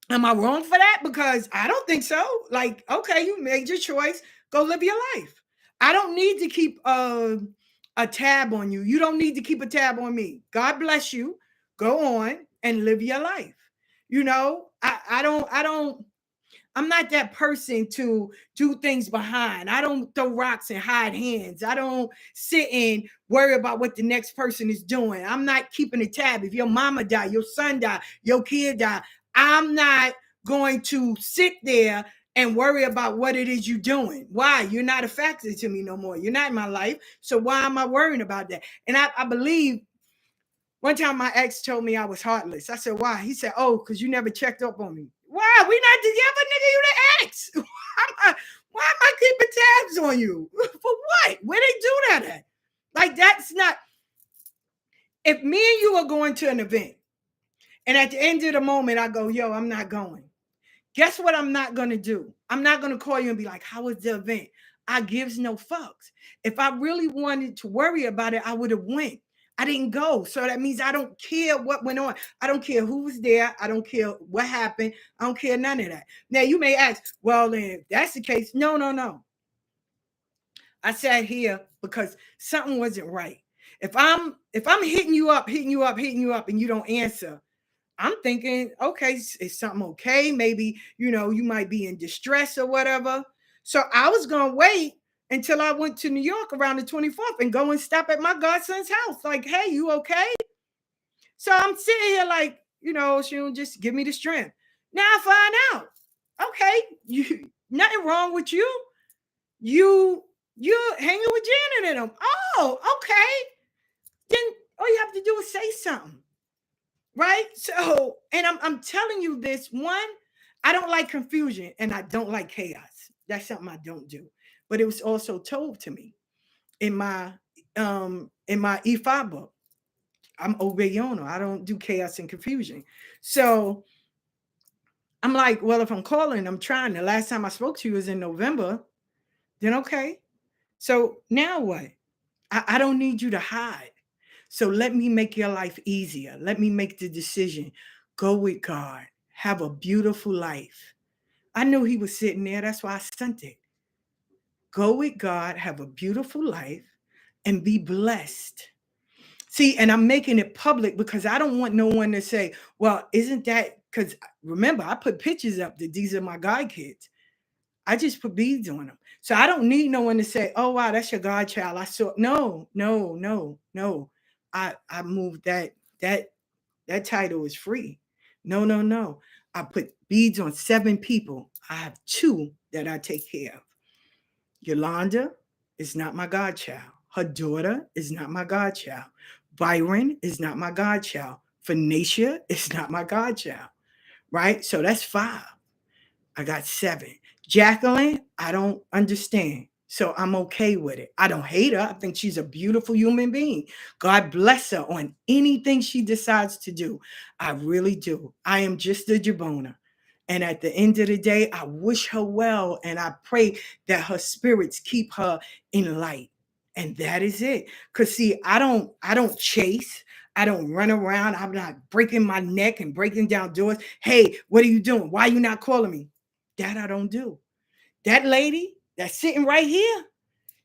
am I wrong for that? Because I don't think so. Like, okay, you made your choice. Go live your life. I don't need to keep a tab on you. You don't need to keep a tab on me. God bless you. Go on and live your life. I'm not that person to do things behind. I don't throw rocks and hide hands. I don't sit and worry about what the next person is doing. I'm not keeping a tab. If your mama die, your son die, your kid die, I'm not going to sit there and worry about what it is you're doing. Why? You're not a factor to me no more. You're not in my life. So why am I worrying about that? And I believe one time my ex told me I was heartless. I said, why? He said, oh, because you never checked up on me. Why? We not together, nigga. You the ex. Why am I keeping tabs on you? For what? Where they do that at? Like, that's not. If me and you are going to an event, and at the end of the moment, I go, yo, I'm not going. Guess what I'm not going to do? I'm not going to call you and be like, how was the event? I gives no fucks. If I really wanted to worry about it, I would have went. I didn't go. So that means I don't care what went on. I don't care who was there. I don't care what happened. I don't care none of that. Now you may ask, well, then if that's the case, no. I sat here because something wasn't right. If I'm hitting you up, and you don't answer, I'm thinking, okay, is something okay? Maybe, you might be in distress or whatever. So I was going to wait until I went to New York around the 24th and go and stop at my godson's house. Like, hey, you okay? So I'm sitting here like, she'll just give me the strength. Now I find out, okay, nothing wrong with you. You hanging with Janet and them. Oh, okay. Then all you have to do is say something. Right? So, and I'm telling you this, one, I don't like confusion and I don't like chaos. That's something I don't do. But it was also told to me in my E5 book. I'm Obeyono. I don't do chaos and confusion. So I'm like, well, if I'm calling, I'm trying. The last time I spoke to you was in November. Then okay. So now what? I don't need you to hide. So let me make your life easier. Let me make the decision. Go with God. Have a beautiful life. I knew he was sitting there. That's why I sent it. Go with God. Have a beautiful life and be blessed. See, and I'm making it public because I don't want no one to say, well, isn't that, because remember, I put pictures up that these are my God kids. I just put beads on them. So I don't need no one to say, oh, wow, that's your godchild. I saw. No. I moved that title is free. No. I put beads on 7 people. I have 2 that I take care of. Yolanda is not my godchild. Her daughter is not my godchild. Byron is not my godchild. Phoenicia is not my godchild. Right? So that's 5. I got 7. Jacqueline, I don't understand. So I'm okay with it. I don't hate her. I think she's a beautiful human being. God bless her on anything she decides to do. I really do. I am just a Jabona. And at the end of the day, I wish her well. And I pray that her spirits keep her in light. And that is it. Because see, I don't chase. I don't run around. I'm not breaking my neck and breaking down doors. Hey, what are you doing? Why are you not calling me? That I don't do. That lady that's sitting right here,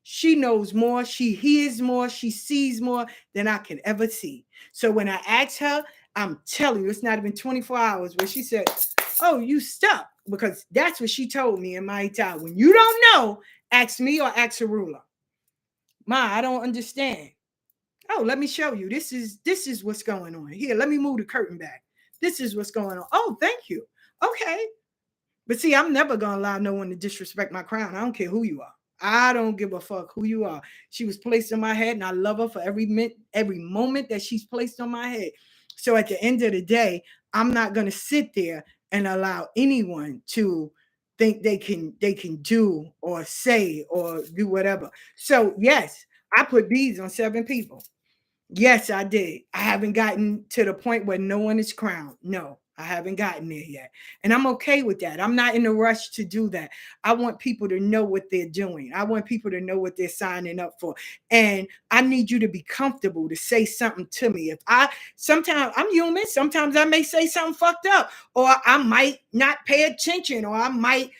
She knows more, she hears more, she sees more than I can ever see. So when I asked her, I'm telling you, it's not even 24 hours where she said, oh, you stuck. Because that's what she told me in my time. When you don't know, ask me or ask a ruler. Ma, I don't understand. Oh, let me show you. This is what's going on. Here, let me move the curtain back. This is what's going on. Oh, thank you. Okay. But see, I'm never gonna allow no one to disrespect my crown. I don't care who you are. I don't give a fuck who you are. She was placed on my head, and I love her for every moment that she's placed on my head. So at the end of the day, I'm not gonna sit there and allow anyone to think they can do or say or do whatever. So yes, I put beads on 7 people. Yes, I did. I haven't gotten to the point where no one is crowned. No, I haven't gotten there yet. And I'm okay with that. I'm not in a rush to do that. I want people to know what they're doing. I want people to know what they're signing up for. And I need you to be comfortable to say something to me. Sometimes I'm human, sometimes I may say something fucked up, or I might not pay attention, or I might,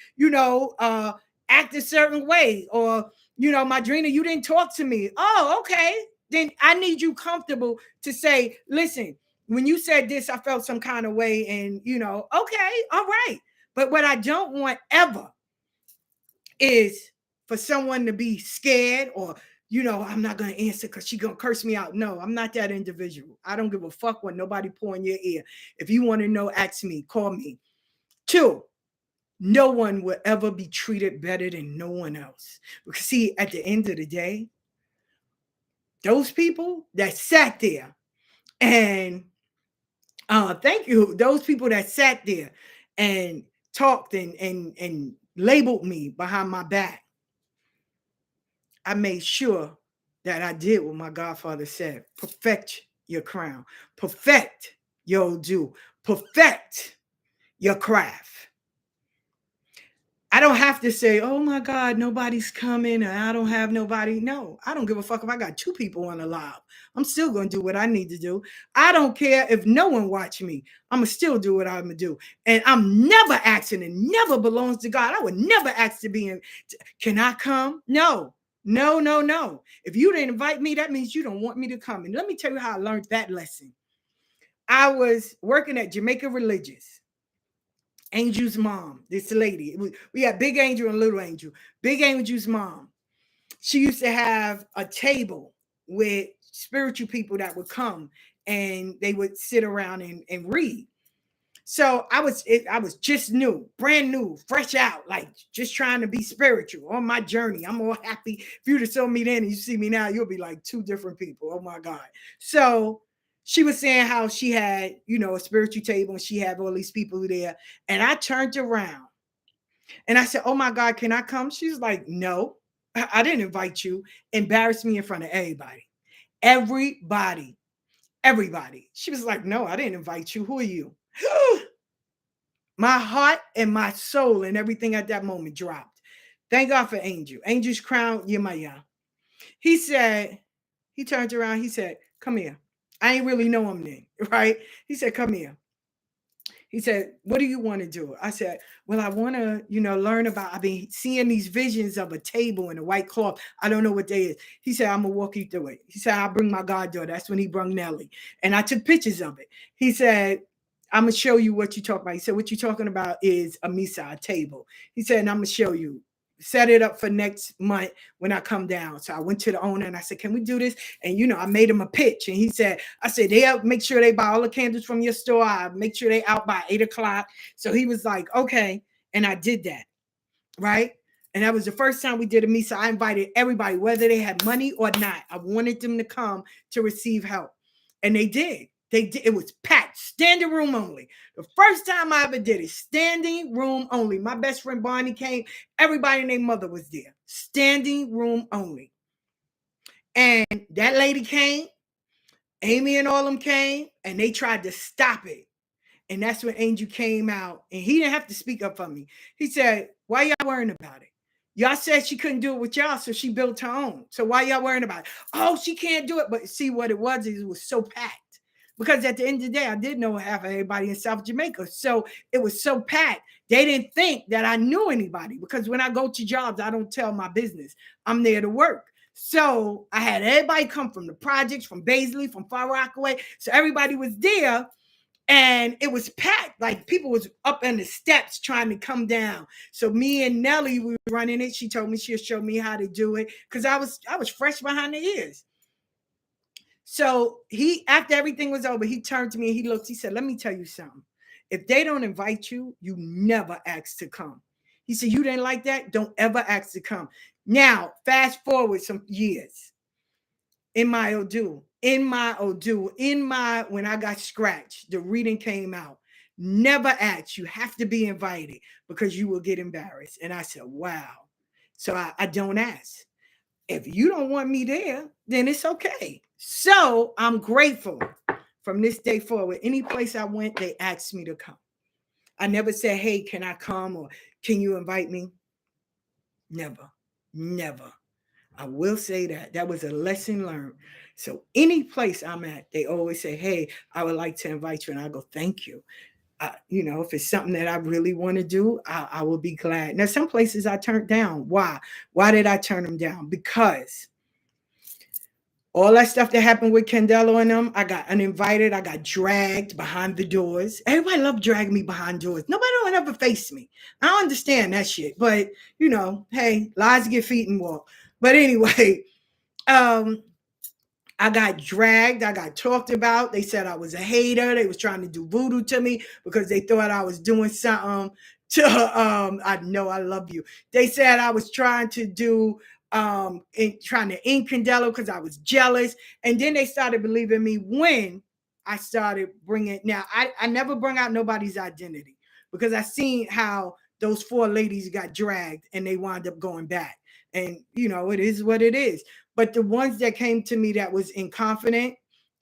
act a certain way, or, Madrina, you didn't talk to me. Oh, okay. Then I need you comfortable to say, listen, when you said this, I felt some kind of way. And, okay, all right. But what I don't want ever is for someone to be scared or, I'm not going to answer because she's going to curse me out. No, I'm not that individual. I don't give a fuck what nobody pour in your ear. If you want to know, ask me, call me. 2, no one will ever be treated better than no one else. Because see, at the end of the day, those people that sat there and thank you, those people that sat there and talked and labeled me behind my back, I made sure that I did what my godfather said: perfect your crown, perfect your do, perfect your craft. I don't have to say, oh my God, nobody's coming, and I don't have nobody. No, I don't give a fuck if I got 2 people on the live. I'm still going to do what I need to do. I don't care if no one watch me. I'm going to still do what I'm going to do. And I'm never asking, and never belongs to God. I would never ask to be in. Can I come? No, no, no, no. If you didn't invite me, that means you don't want me to come. And let me tell you how I learned that lesson. I was working at Jamaica Religious. Angel's mom, this lady. We had Big Angel and Little Angel. Big Angel's mom. She used to have a table with spiritual people that would come and they would sit around and read. So I was just new, brand new, fresh out, like just trying to be spiritual on my journey. I'm all happy. If you'd have saw me then and you see me now, you'll be like 2 different people. Oh my God. So she was saying how she had, a spiritual table and she had all these people there. And I turned around and I said, oh my God, can I come? She's like, no, I didn't invite you. Embarrassed me in front of everybody. Everybody. She was like, no, I didn't invite you. Who are you? My heart and my soul and everything at that moment dropped. Thank God for Angel. Angel's crown, Yemaya. He turned around, he said, come here. I ain't really know him then, right? He said, come here. He said, what do you want to do? I said, well, I want to, learn about, I've been seeing these visions of a table and a white cloth. I don't know what they is. He said, I'm going to walk you through it. He said, I'll bring my goddaughter. That's when he brought Nelly. And I took pictures of it. He said, I'm going to show you what you talk about. He said, what you're talking about is a misa, a table. He said, and I'm going to show you. Set it up for next month when I come down. So I went to the owner and I said, can we do this? And, I made him a pitch. And he said, make sure they buy all the candles from your store. I make sure they out by 8:00. So he was like, okay. And I did that. Right. And that was the first time we did a misa. I invited everybody, whether they had money or not. I wanted them to come to receive help. And they did. It was packed, standing room only. The first time I ever did it, standing room only. My best friend Bonnie came. Everybody and their mother was there. Standing room only. And that lady came. Amy and all them came. And they tried to stop it. And that's when Angel came out. And he didn't have to speak up for me. He said, why y'all worrying about it? Y'all said she couldn't do it with y'all, so she built her own. So why y'all worrying about it? Oh, she can't do it. But see what it was so packed. because at the end of the day, I did know half of everybody in South Jamaica. So it was so packed. They didn't think that I knew anybody, because when I go to jobs, I don't tell my business. I'm there to work. So I had everybody come from the projects, from Baisley, from Far Rockaway. So everybody was there. And it was packed. Like, people was up in the steps trying to come down. So me and Nelly, we were running it. She told me she'll show me how to do it, because I was fresh behind the ears. So after everything was over, he turned to me and he looked. He said, "Let me tell you something. If they don't invite you, you never ask to come." He said, "You didn't like that? Don't ever ask to come." Now, fast forward some years. In my Odu, when I got scratched, the reading came out. Never ask. You have to be invited, because you will get embarrassed. And I said, wow. So I don't ask. If you don't want me there, then it's okay. So I'm grateful. From this day forward, any place I went, they asked me to come. I never said, "Hey, can I come?" or "Can you invite me?" Never. I will say that was a lesson learned. So any place I'm at, they always say, "Hey, I would like to invite you." And I go, "Thank you." If it's something that I really want to do, I will be glad. Now, some places I turned down. Why? Why did I turn them down? Because all that stuff that happened with Candelo and them, I got uninvited. I got dragged behind the doors. Everybody loved dragging me behind doors. Nobody would ever face me. I don't understand that shit. But, hey, lies get feet and walk. But anyway, I got dragged. I got talked about. They said I was a hater. They was trying to do voodoo to me because they thought I was doing something to, I know I love you. They said I was trying to do, trying to ink Candelo because I was jealous. And then they started believing me when I started bringing, now I never bring out nobody's identity, because I seen how those 4 ladies got dragged and they wound up going back. And, it is what it is. But the ones that came to me that was inconfident,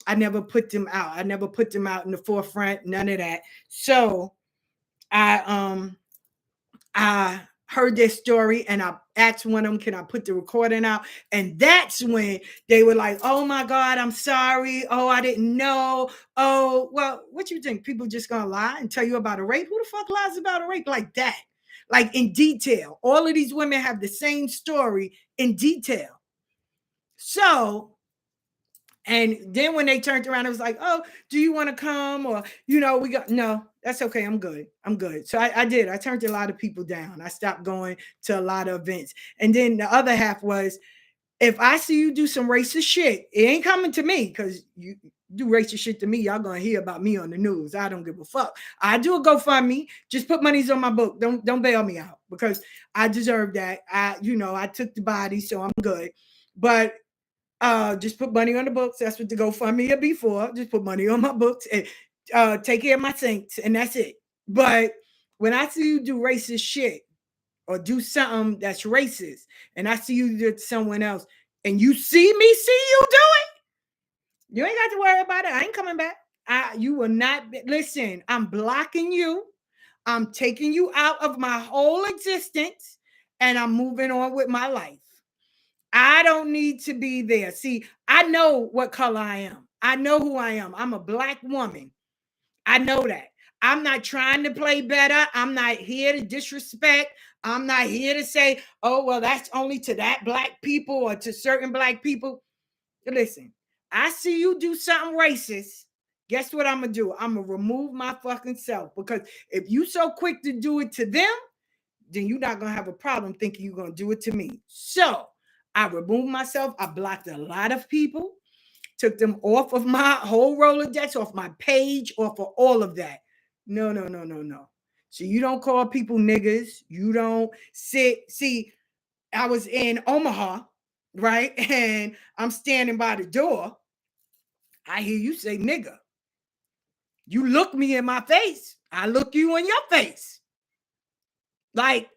I never put them out. I never put them out in the forefront, none of that. So I heard their story and I asked one of them, "Can I put the recording out?" And that's when they were like, "Oh my God, I'm sorry. Oh, I didn't know. Oh, well, what you think? People just gonna lie and tell you about a rape? Who the fuck lies about a rape like that? Like, in detail. All of these women have the same story in detail. So, and then when they turned around, it was like, "Oh, do you want to come?" Or, we got, no, that's okay. I'm good. So I did. I turned a lot of people down. I stopped going to a lot of events. And then the other half was, if I see you do some racist shit, it ain't coming to me, because you do racist shit to me, y'all gonna hear about me on the news. I don't give a fuck. I do a GoFundMe. Just put monies on my book. Don't bail me out, because I deserve that. I took the body, so I'm good. But just put money on the books. That's what the GoFundMe will be for. Just put money on my books and take care of my saints, and that's it. But when I see you do racist shit or do something that's racist, and I see you do it to someone else, and you see me see you do it, you ain't got to worry about it. I ain't coming back. You will not listen. I'm blocking you. I'm taking you out of my whole existence, and I'm moving on with my life. I don't need to be there. See, I know what color I am. I know who I am. I'm a Black woman. I know that. I'm not trying to play better. I'm not here to disrespect. I'm not here to say, "Oh, well, that's only to that Black people or to certain Black people." Listen, I see you do something racist. Guess what I'm going to do? I'm going to remove my fucking self, because if you so quick to do it to them, then you're not going to have a problem thinking you're going to do it to me. So I removed myself. I blocked a lot of people, took them off of my whole Rolodex, off my page, off of all of that. No. So you don't call people niggas. You don't sit. See, I was in Omaha, right? And I'm standing by the door. I hear you say nigga. You look me in my face. I look you in your face. Like,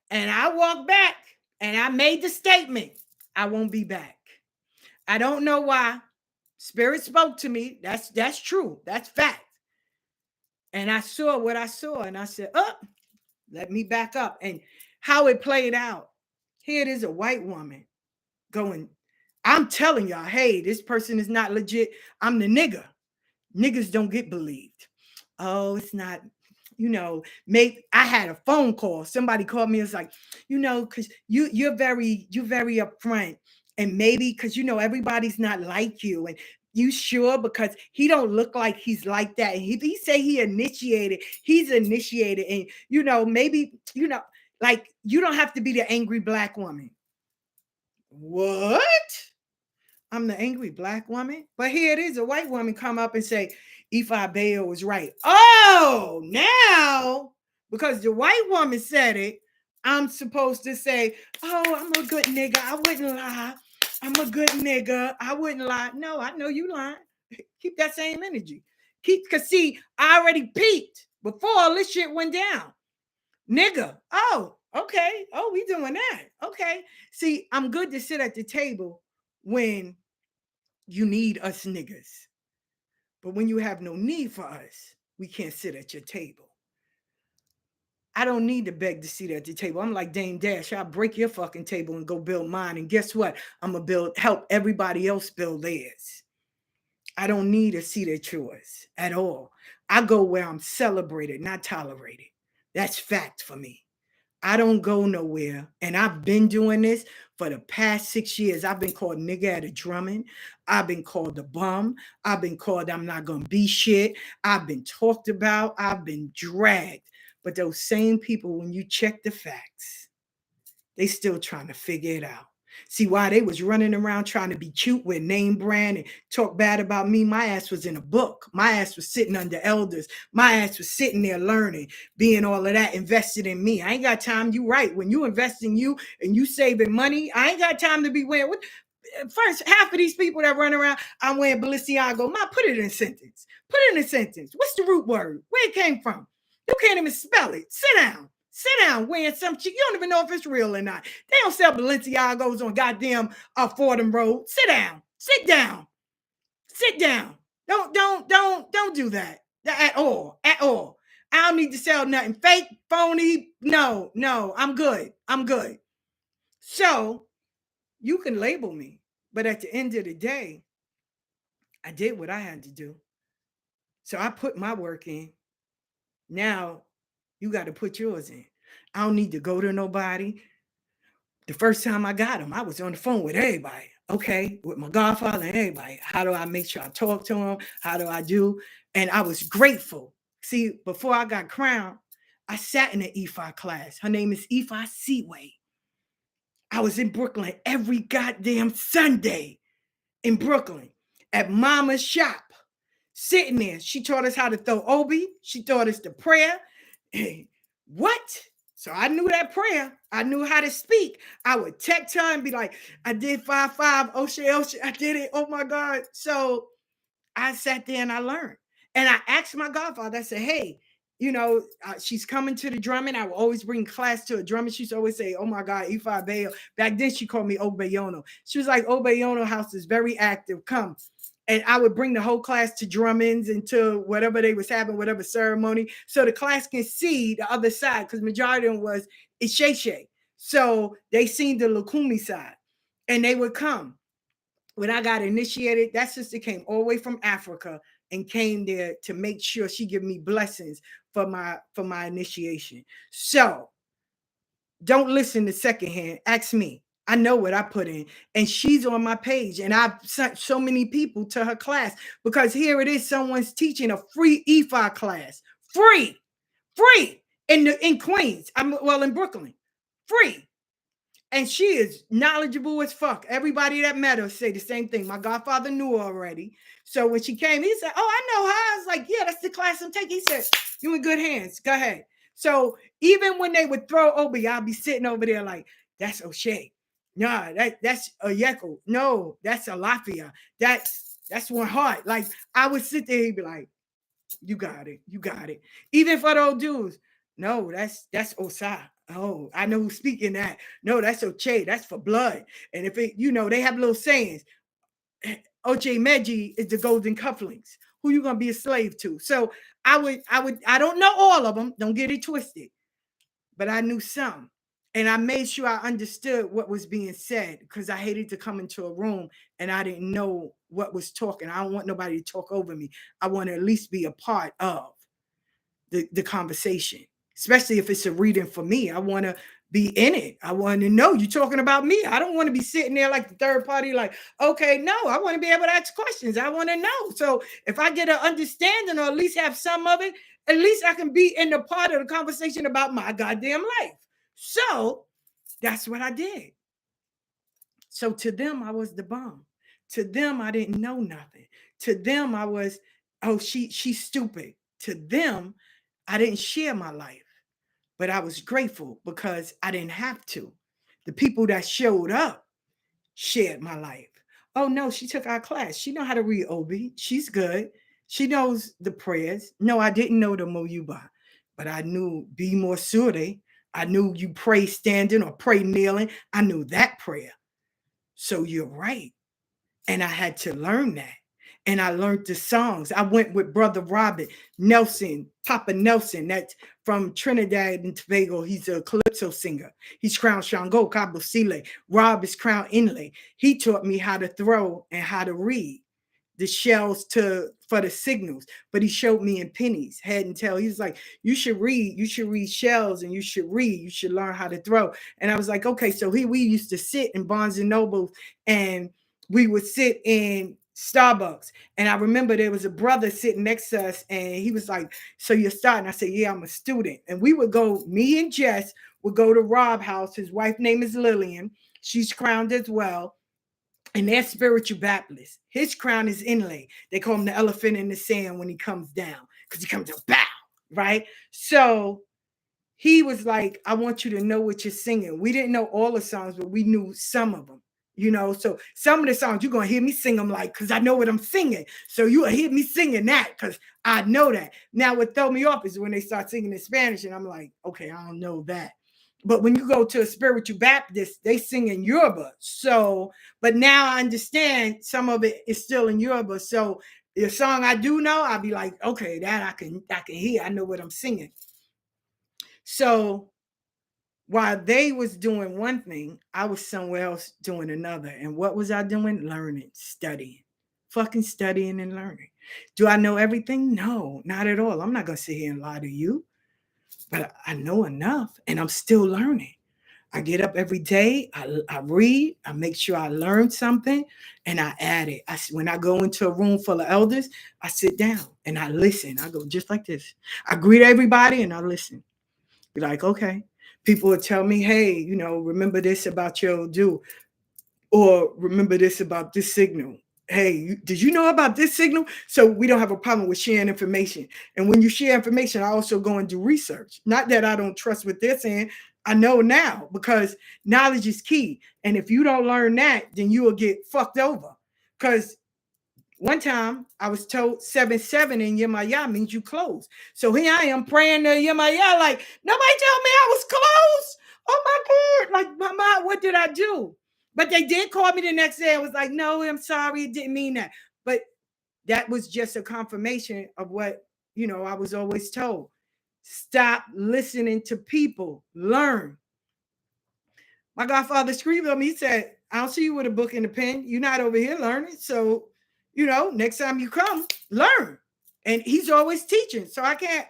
and I walk back and I made the statement, I won't be back. I don't know why. Spirit spoke to me. That's true. That's fact. And I saw what I saw, and I said, "Oh, let me back up." And how it played out. Here it is, a white woman going, I'm telling y'all, "Hey, this person is not legit. I'm the nigga." Niggas don't get believed. Oh, it's not, maybe I had a phone call. Somebody called me. It's like, because you're very upfront, and maybe because everybody's not like you, and you sure because he don't look like he's like that. And he say he's initiated, and maybe like you don't have to be the angry black woman. What? I'm the angry black woman. But here it is, a white woman come up and say, Ifa Bayo was right. Oh, now, because the white woman said it, I'm supposed to say, oh, I'm a good nigga. I wouldn't lie. I'm a good nigga. I wouldn't lie. No, I know you lying. Keep that same energy. Because see, I already peaked before all this shit went down. Nigga. Oh, okay. Oh, we doing that. Okay. See, I'm good to sit at the table when you need us niggas. But when you have no need for us, we can't sit at your table. I don't need to beg to sit at the table. I'm like Dame Dash. I'll break your fucking table and go build mine. And guess what? I'm going to help everybody else build theirs. I don't need a seat at yours at all. I go where I'm celebrated, not tolerated. That's fact for me. I don't go nowhere. And I've been doing this for the past 6 years. I've been called nigga at a drumming. I've been called a bum. I've been called I'm not going to be shit. I've been talked about. I've been dragged. But those same people, when you check the facts, they still trying to figure it out. See, why they was running around trying to be cute with name brand and talk bad about me, my ass was in a book. My ass was sitting under elders. My ass was sitting there learning, being all of that, invested in me. I ain't got time. You right. When you invest in you and you saving money, I ain't got time to be wearing. First, half of these people that run around, I'm wearing Balenciaga. Ma, put it in a sentence. Put it in a sentence. What's the root word? Where it came from? You can't even spell it. Sit down. Sit down wearing some shit. You don't even know if it's real or not. They don't sell Balenciagos on goddamn Fordham Road. Sit down. Sit down. Sit down. Don't do that at all. At all. I don't need to sell nothing fake, phony. No, I'm good. I'm good. So you can label me, but at the end of the day, I did what I had to do. So I put my work in. Now you got to put yours in. I don't need to go to nobody. The first time I got him, I was on the phone with everybody. Okay, with my godfather and everybody. How do I make sure I talk to him? How do I do? And I was grateful. See, before I got crowned, I sat in an Ifa class. Her name is Ifa Seaway. I was in Brooklyn every goddamn Sunday in Brooklyn at Mama's shop, sitting there. She taught us how to throw obi. She taught us the prayer. What? So I knew that prayer. I knew how to speak. I would text her and be like, I did 5-5, Oshe, I did it. Oh my God. So I sat there and I learned. And I asked my godfather, I said, hey, she's coming to the drumming. I would always bring class to a drumming. She used to always say, oh my God, Ifa Bayo. Back then she called me Obeyono. She was like, Obeyono house is very active. Come. And I would bring the whole class to drummings and to whatever they was having, whatever ceremony, so the class can see the other side, because majority of them was Isheshe. So they seen the Lukumi side, and they would come. When I got initiated, that sister came all the way from Africa and came there to make sure she give me blessings for my initiation. So don't listen to secondhand. Ask me. I know what I put in, and she's on my page, and I've sent so many people to her class, because here it is, someone's teaching a free Ifa class, free in Queens. In Brooklyn, free, and she is knowledgeable as fuck. Everybody that met her say the same thing. My godfather knew her already, so when she came, he said, "Oh, I know her." I was like, "Yeah, that's the class I'm taking." He said, "You in good hands. Go ahead." So even when they would throw Obi, I'll be sitting over there like, "That's O'Shea. Nah, that's a Yeko. No, that's a Lafia. That's one heart." Like I would sit there, he'd be like, "You got it, you got it." Even for those dudes, no, that's Osai. Oh, I know who's speaking that. No, that's Oche. That's for blood. And if it, they have little sayings. Oche Meji is the golden cufflinks. Who you gonna be a slave to? So I don't know all of them. Don't get it twisted, but I knew some. And I made sure I understood what was being said, because I hated to come into a room and I didn't know what was talking. I don't want nobody to talk over me. I want to at least be a part of the conversation, especially if it's a reading for me. I want to be in it. I want to know you're talking about me. I don't want to be sitting there like the third party, like, okay, no, I want to be able to ask questions. I want to know. So if I get an understanding, or at least have some of it, at least I can be in the part of the conversation about my goddamn life. So that's what I did. So to them, I was the bomb. To them, I didn't know nothing. To them, I was, oh, she's stupid. To them, I didn't share my life, but I was grateful because I didn't have to. The people that showed up shared my life. Oh no, she took our class. She know how to read Obi. She's good. She knows the prayers. No, I didn't know the Moyuba, but I knew Be More Sure. I knew you pray standing or pray kneeling. I knew that prayer. So you're right. And I had to learn that. And I learned the songs. I went with Brother Robert Nelson, Papa Nelson, that's from Trinidad and Tobago. He's a calypso singer. He's Crown Shango, Cabo Sile. Rob is Crown Inlay. He taught me how to throw and how to read the shells for the signals, but he showed me in pennies, head and tail. He was like, you should read shells, and you should learn how to throw. And I was like, okay. So we used to sit in Barnes and Noble, and we would sit in Starbucks. And I remember there was a brother sitting next to us, and he was like, so you're starting? I said, yeah, I'm a student. And we would go, me and Jess would go to Rob house. His wife name is Lillian. She's crowned as well. And they're spiritual Baptists. His crown is inlay. They call him the elephant in the sand when he comes down, because he comes to bow, right? So he was like, I want you to know what you're singing. We didn't know all the songs, but we knew some of them. So some of the songs you're going to hear me sing them like, because I know what I'm singing. So you will hear me singing that because I know that. Now what throw me off is when they start singing in Spanish, and I'm like, okay, I don't know that. But when you go to a spiritual Baptist, they sing in Yoruba. So, but now I understand some of it is still in Yoruba. So the song I do know, I'll be like, okay, that I can hear. I know what I'm singing. So while they was doing one thing, I was somewhere else doing another. And what was I doing? Learning, studying, fucking studying and learning. Do I know everything? No, not at all. I'm not going to sit here and lie to you, but I know enough, and I'm still learning. I get up every day, I read, I make sure I learn something, and I add it. When I go into a room full of elders, I sit down and I listen. I go just like this. I greet everybody and I listen. Be like, okay. People will tell me, hey, remember this about your do, or remember this about this signal. Hey, did you know about this signal? So we don't have a problem with sharing information. And when you share information, I also go and do research. Not that I don't trust what they're saying. I know now, because knowledge is key. And if you don't learn that, then you will get fucked over. Because one time I was told 7-7 in Yemaya means you close. So here I am praying to Yemaya like, nobody told me I was close. Oh my God. Like, mama, what did I do? But they did call me the next day. I was like, no, I'm sorry. It didn't mean that. But that was just a confirmation of what, I was always told. Stop listening to people. Learn. My godfather screamed on me. He said, I don't see you with a book and a pen. You're not over here learning. So, next time you come, learn. And he's always teaching. So I can't.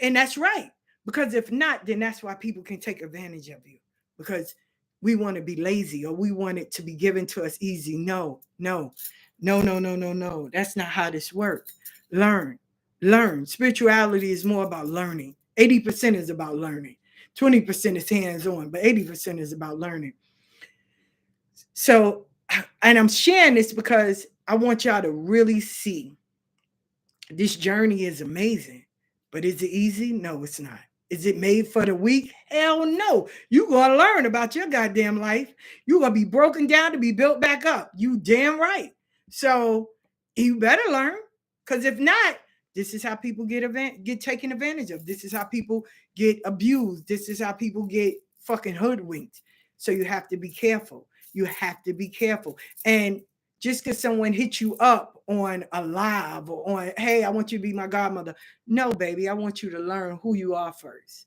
And that's right. Because if not, then that's why people can take advantage of you. Because we want to be lazy, or we want it to be given to us easy. No. That's not how this works. Learn. Spirituality is more about learning. 80% is about learning. 20% is hands-on, but 80% is about learning. So, and I'm sharing this because I want y'all to really see this journey is amazing. But is it easy? No, it's not. Is it made for the weak? Hell no. You're going to learn about your goddamn life. You're going to be broken down to be built back up. You damn right. So you better learn, because if not, this is how people get taken advantage of. This is how people get abused. This is how people get fucking hoodwinked. So you have to be careful. You have to be careful. And just because someone hits you up on a live or on, hey, I want you to be my godmother. No, baby, I want you to learn who you are first.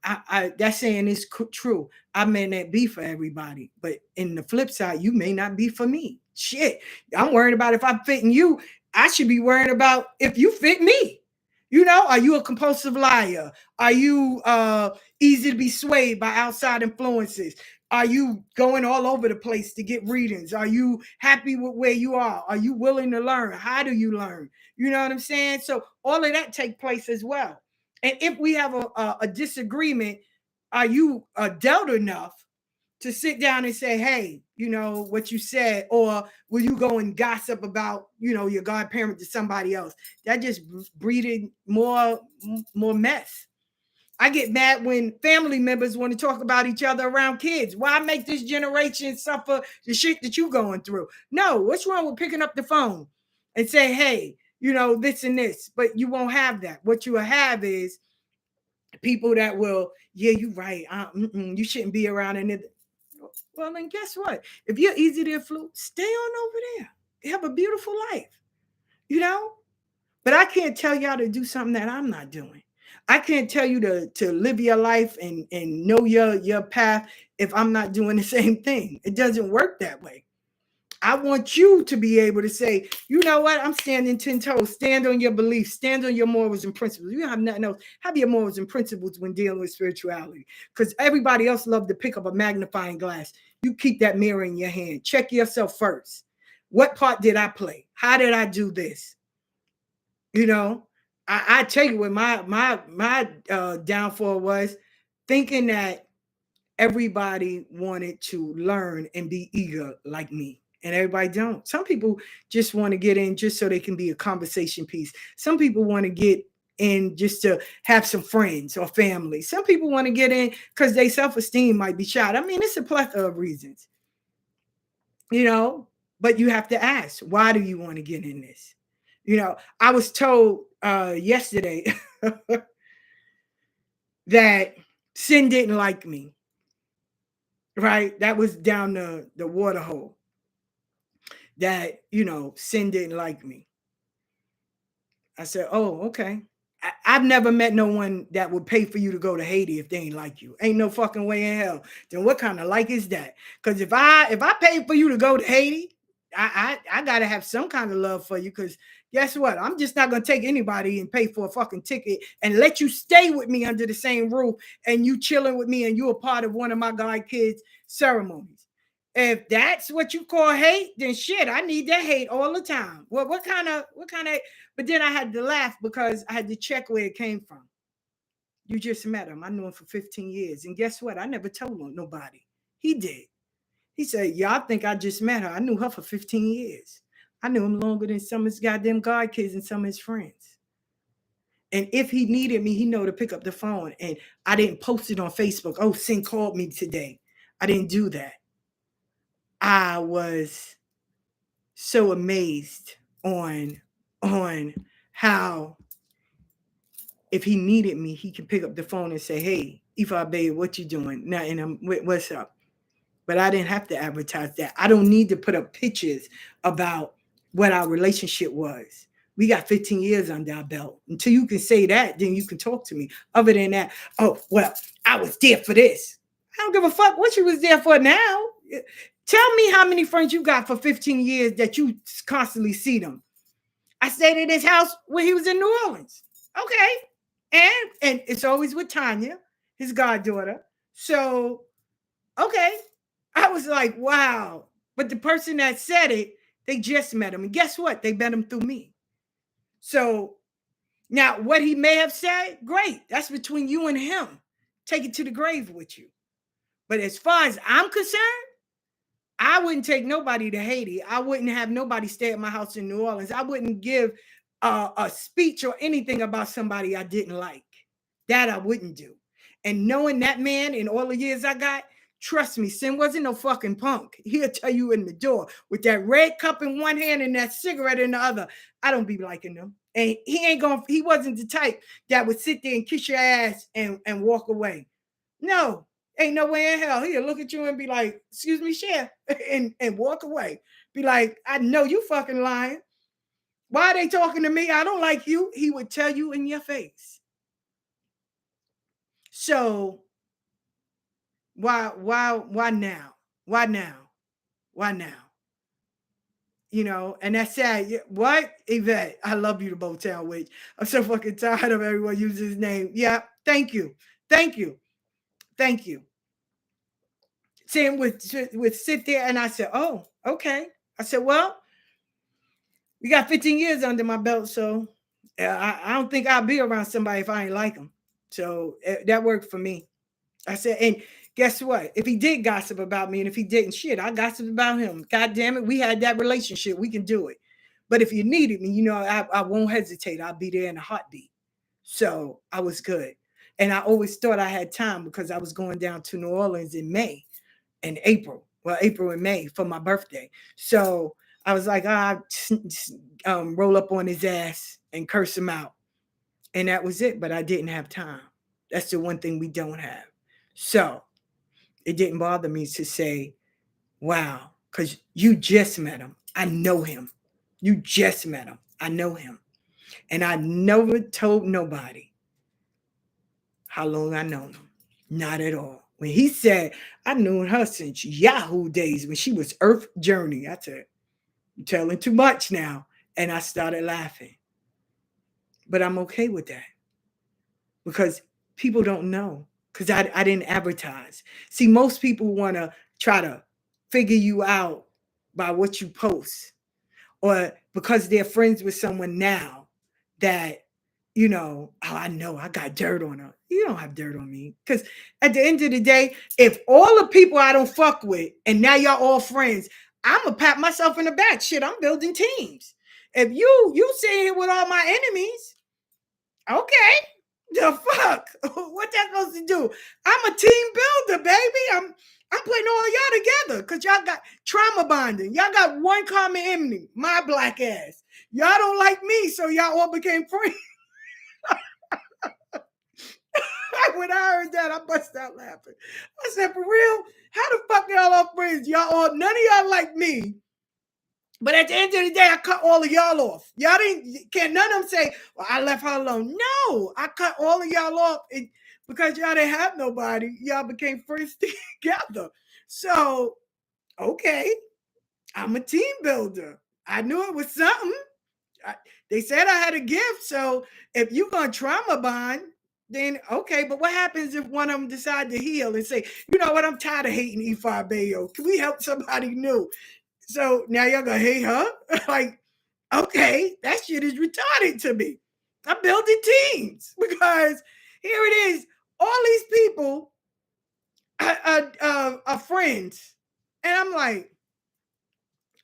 that saying is true. I may not be for everybody, but in the flip side, you may not be for me. Shit, I'm worried about if I'm fitting you. I should be worried about if you fit me. Are you a compulsive liar? Are you easy to be swayed by outside influences? Are you going all over the place to get readings? Are you happy with where you are? Are you willing to learn? How do you learn? You know what I'm saying? So all of that take place as well. And if we have a disagreement, are you adult enough to sit down and say, hey, what you said, or will you go and gossip about, your godparent to somebody else? That just breeded more mess. I get mad when family members want to talk about each other around kids. Why make this generation suffer the shit that you going through? No, what's wrong with picking up the phone and say, hey, this and this? But you won't have that. What you will have is people that will, yeah, you're right. You shouldn't be around it. Well, then guess what? If you're easy to influence, stay on over there. Have a beautiful life, But I can't tell y'all to do something that I'm not doing. I can't tell you to live your life and know your path if I'm not doing the same thing. It doesn't work that way. I want you to be able to say, you know what? I'm standing 10 toes. Stand on your beliefs. Stand on your morals and principles. You don't have nothing else. Have your morals and principles when dealing with spirituality. Because everybody else loves to pick up a magnifying glass. You keep that mirror in your hand. Check yourself first. What part did I play? How did I do this? I tell you what my downfall was, thinking that everybody wanted to learn and be eager like me. And everybody don't. Some people just want to get in just so they can be a conversation piece. Some people want to get in just to have some friends or family. Some people want to get in because their self-esteem might be shot. I mean, it's a plethora of reasons, but you have to ask, why do you want to get in this? I was told yesterday that Sin didn't like me. Right? That was down the water hole. That, Sin didn't like me. I said, oh, okay. I've never met no one that would pay for you to go to Haiti if they ain't like you. Ain't no fucking way in hell. Then what kind of like is that? Because if I pay for you to go to Haiti, I gotta have some kind of love for you. Because guess what? I'm just not gonna take anybody and pay for a fucking ticket and let you stay with me under the same roof and you chilling with me and you a part of one of my god kids' ceremonies. If that's what you call hate, then shit, I need that hate all the time. Well, what kind of, but then I had to laugh because I had to check where it came from. You just met him. I knew him for 15 years. And guess what? I never told him nobody. He did. He said, yeah, I think I just met her. I knew her for 15 years. I knew him longer than some of his goddamn god kids and some of his friends. And if he needed me, he know to pick up the phone. And I didn't post it on Facebook. Oh, Sin called me today. I didn't do that. I was so amazed on how if he needed me, he could pick up the phone and say, hey, Ifa babe, what you doing? Nothing. What's up? But I didn't have to advertise that. I don't need to put up pictures about what our relationship was. We got 15 years under our belt. Until you can say that, then you can talk to me. Other than that, oh, well, I was there for this. I don't give a fuck what you was there for now. Tell me how many friends you got for 15 years that you constantly see them. I stayed at his house when he was in New Orleans. Okay. And it's always with Tanya, his goddaughter. So, okay. I was like, wow. But the person that said it, they just met him. And guess what? They met him through me. So now what he may have said, great. That's between you and him. Take it to the grave with you. But as far as I'm concerned, I wouldn't take nobody to Haiti. I wouldn't have nobody stay at my house in New Orleans. I wouldn't give a speech or anything about somebody I didn't like. That I wouldn't do. And knowing that man in all the years I got, trust me, Sin wasn't no fucking punk. He'll tell you in the door with that red cup in one hand and that cigarette in the other. I don't be liking them. And he wasn't the type that would sit there and kiss your ass and walk away. No. Ain't no way in hell. He'll look at you and be like, excuse me, chef, and walk away. Be like, I know you fucking lying. Why are they talking to me? I don't like you. He would tell you in your face. So why now? Why now? Why now? You know, and that's sad. What, Yvette? I love you, the Motown Witch. I'm so fucking tired of everyone using his name. Yeah, thank you. Thank you. Thank you. Sam would sit there and I said, oh, okay. I said, well, we got 15 years under my belt, so I don't think I'll be around somebody if I ain't like them. So that worked for me. I said, and guess what? If he did gossip about me and if he didn't, shit, I gossiped about him. God damn it, we had that relationship. We can do it. But if you needed me, you know, I won't hesitate. I'll be there in a heartbeat. So I was good. And I always thought I had time because I was going down to New Orleans in May and April. Well, April and May for my birthday. So I was like, roll up on his ass and curse him out. And that was it. But I didn't have time. That's the one thing we don't have. So it didn't bother me to say, wow, because you just met him. I know him. You just met him. I know him. And I never told nobody how long I known him. Not at all. When he said, I knew her since Yahoo days when she was Earth Journey. I said, you're telling too much now. And I started laughing. But I'm okay with that. Because people don't know. Because I didn't advertise. See, most people want to try to figure you out by what you post. Or because they're friends with someone now that, you know, oh, I know I got dirt on her. You don't have dirt on me. Because at the end of the day, if all the people I don't fuck with and now y'all all friends, I'm going to pat myself in the back. Shit, I'm building teams. If you sit here with all my enemies, okay. The fuck? What that supposed to do? I'm a team builder, baby. I'm putting all y'all together because y'all got trauma bonding. Y'all got one common enemy, my black ass. Y'all don't like me, so y'all all became friends. When I heard that, I busted out laughing. I said, for real? How the fuck y'all all friends? Y'all all, none of y'all like me. But at the end of the day, I cut all of y'all off. Y'all can't none of them say, well, I left her alone. No, I cut all of y'all off because y'all didn't have nobody. Y'all became friends together. So, okay, I'm a team builder. I knew it was something. They said I had a gift. So if you're going to trauma bond, then okay. But what happens if one of them decide to heal and say, you know what, I'm tired of hating Ifa Bayo. Can we help somebody new? So now y'all gonna hate her? Like, okay, that shit is retarded to me. I'm building teams because here it is. All these people are friends. And I'm like,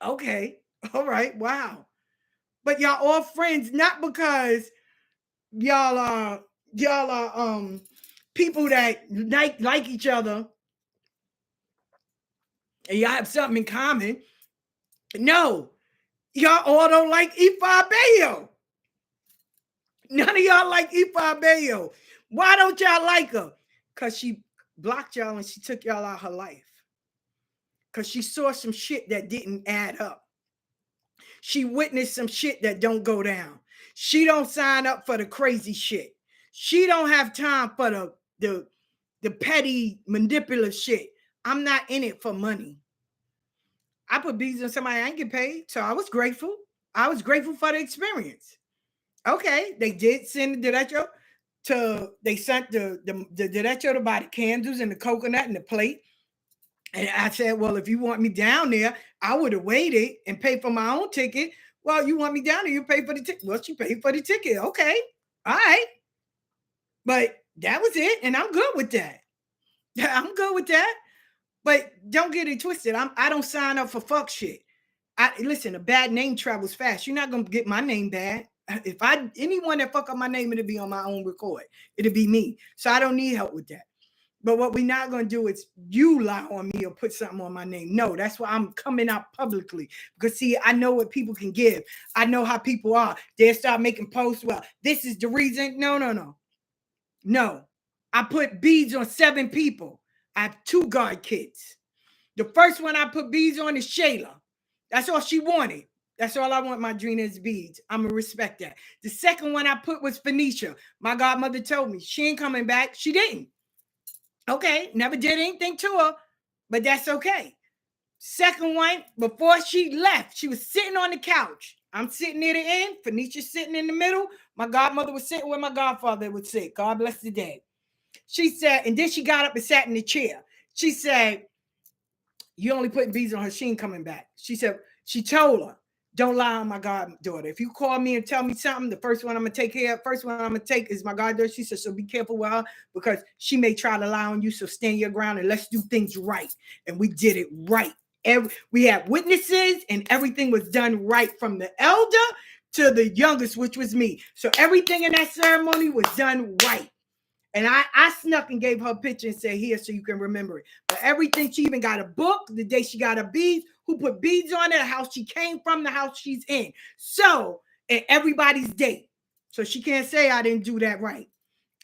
okay, all right, wow. But y'all all friends, not because y'all are people that like each other and y'all have something in common. No, y'all all don't like Ifa Bayo. None of y'all like Ifa Bayo. Why don't y'all like her? Because she blocked y'all and she took y'all out her life. Because she saw some shit that didn't add up. She witnessed some shit that don't go down. She don't sign up for the crazy shit. She don't have time for the petty manipulative shit. I'm not in it for money. I put beads on somebody I ain't get paid, so I was grateful. I was grateful for the experience. Okay, they did send the derecho they sent the derecho to buy the candles and the coconut and the plate. And I said, well, if you want me down there, I would have waited and paid for my own ticket. Well, you want me down there, you pay for the ticket. Well, she paid for the ticket. Okay, all right. But that was it, and I'm good with that. I'm good with that. But don't get it twisted. I don't sign up for fuck shit. Listen, a bad name travels fast. You're not gonna get my name bad. If anyone that fuck up my name, it'll be on my own record. It'll be me. So I don't need help with that. But what we're not gonna do is you lie on me or put something on my name. No, that's why I'm coming out publicly. Because see, I know what people can give. I know how people are. They'll start making posts. Well, this is the reason. No. I put beads on 7 people. I have 2 guard kids. The first one I put beads on is Shayla. That's all she wanted. That's all I want my Drina's beads. I'm going to respect that. The second one I put was Phoenicia. My godmother told me she ain't coming back. She didn't. Okay, never did anything to her, but that's okay. Second one, before she left, she was sitting on the couch. I'm sitting near the end. Phoenicia's sitting in the middle. My godmother was sitting where my godfather would sit. God bless the dead. She said, and then she got up and sat in the chair. She said, you only put beads on her. She ain't coming back. She said, she told her, don't lie on my goddaughter. If you call me and tell me something, the first one I'm going to take care of, first one I'm going to take is my goddaughter. She said, so be careful with her because she may try to lie on you. So stand your ground and let's do things right. And we did it right. We had witnesses and everything was done right from the elder to the youngest, which was me. So everything in that ceremony was done right. And I snuck and gave her a picture and said, here, so you can remember it. But everything, she even got a book the day she got her beads, who put beads on it, how she came from, the house she's in. So, and everybody's date. So she can't say I didn't do that right.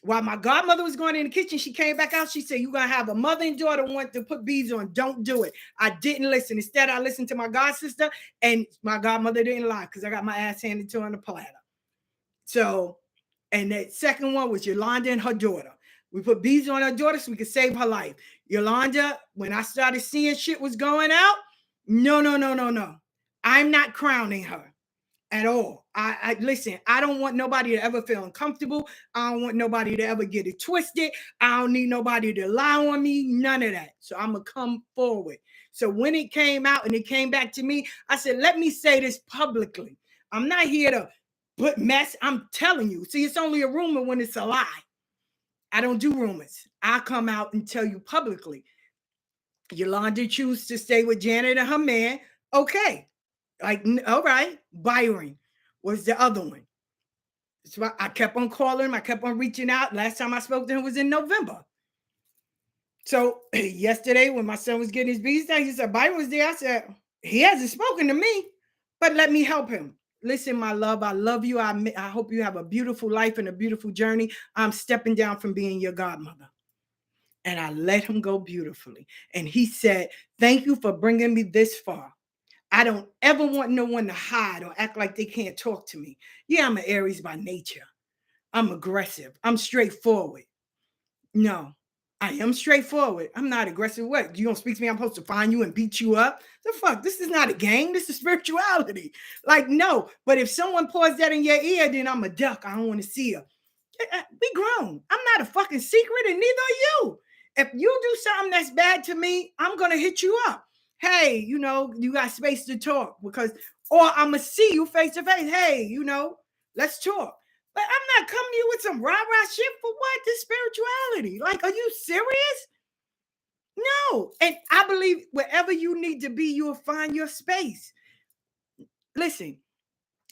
While my godmother was going in the kitchen, she came back out. She said, you're going to have a mother and daughter want to put beads on. Don't do it. I didn't listen. Instead, I listened to my god sister, and my godmother didn't lie because I got my ass handed to her on a platter. So, and that second one was Yolanda and her daughter. We put beads on her daughter so we could save her life. Yolanda, when I started seeing shit was going out, no. I'm not crowning her at all. I listen, I don't want nobody to ever feel uncomfortable. I don't want nobody to ever get it twisted. I don't need nobody to lie on me, none of that. So I'm going to come forward. So when it came out and it came back to me, I said, let me say this publicly. I'm not here to put mess. I'm telling you. See, it's only a rumor when it's a lie. I don't do rumors. I come out and tell you publicly. Yolanda chose to stay with Janet and her man. Okay. Like, all right. Byron was the other one. So I kept on calling him. I kept on reaching out. Last time I spoke to him was in November. So yesterday when my son was getting his beads done, he said, Byron was there. I said, he hasn't spoken to me, but let me help him. Listen, my love, I love you. I hope you have a beautiful life and a beautiful journey. I'm stepping down from being your godmother. And I let him go beautifully. And he said, thank you for bringing me this far. I don't ever want no one to hide or act like they can't talk to me. Yeah, I'm an Aries by nature. I'm aggressive. I'm straightforward. No, I am straightforward. I'm not aggressive. What? You don't speak to me, I'm supposed to find you and beat you up? The fuck? This is not a game. This is spirituality. Like, no. But if someone pours that in your ear, then I'm a duck. I don't want to see her. We grown. I'm not a fucking secret, and neither are you. If you do something that's bad to me, I'm going to hit you up. Hey, you got space to talk or I'm going to see you face to face. Hey, let's talk. But I'm not coming to you with some rah-rah shit for what? This spirituality. Like, are you serious? No. And I believe wherever you need to be, you'll find your space. Listen,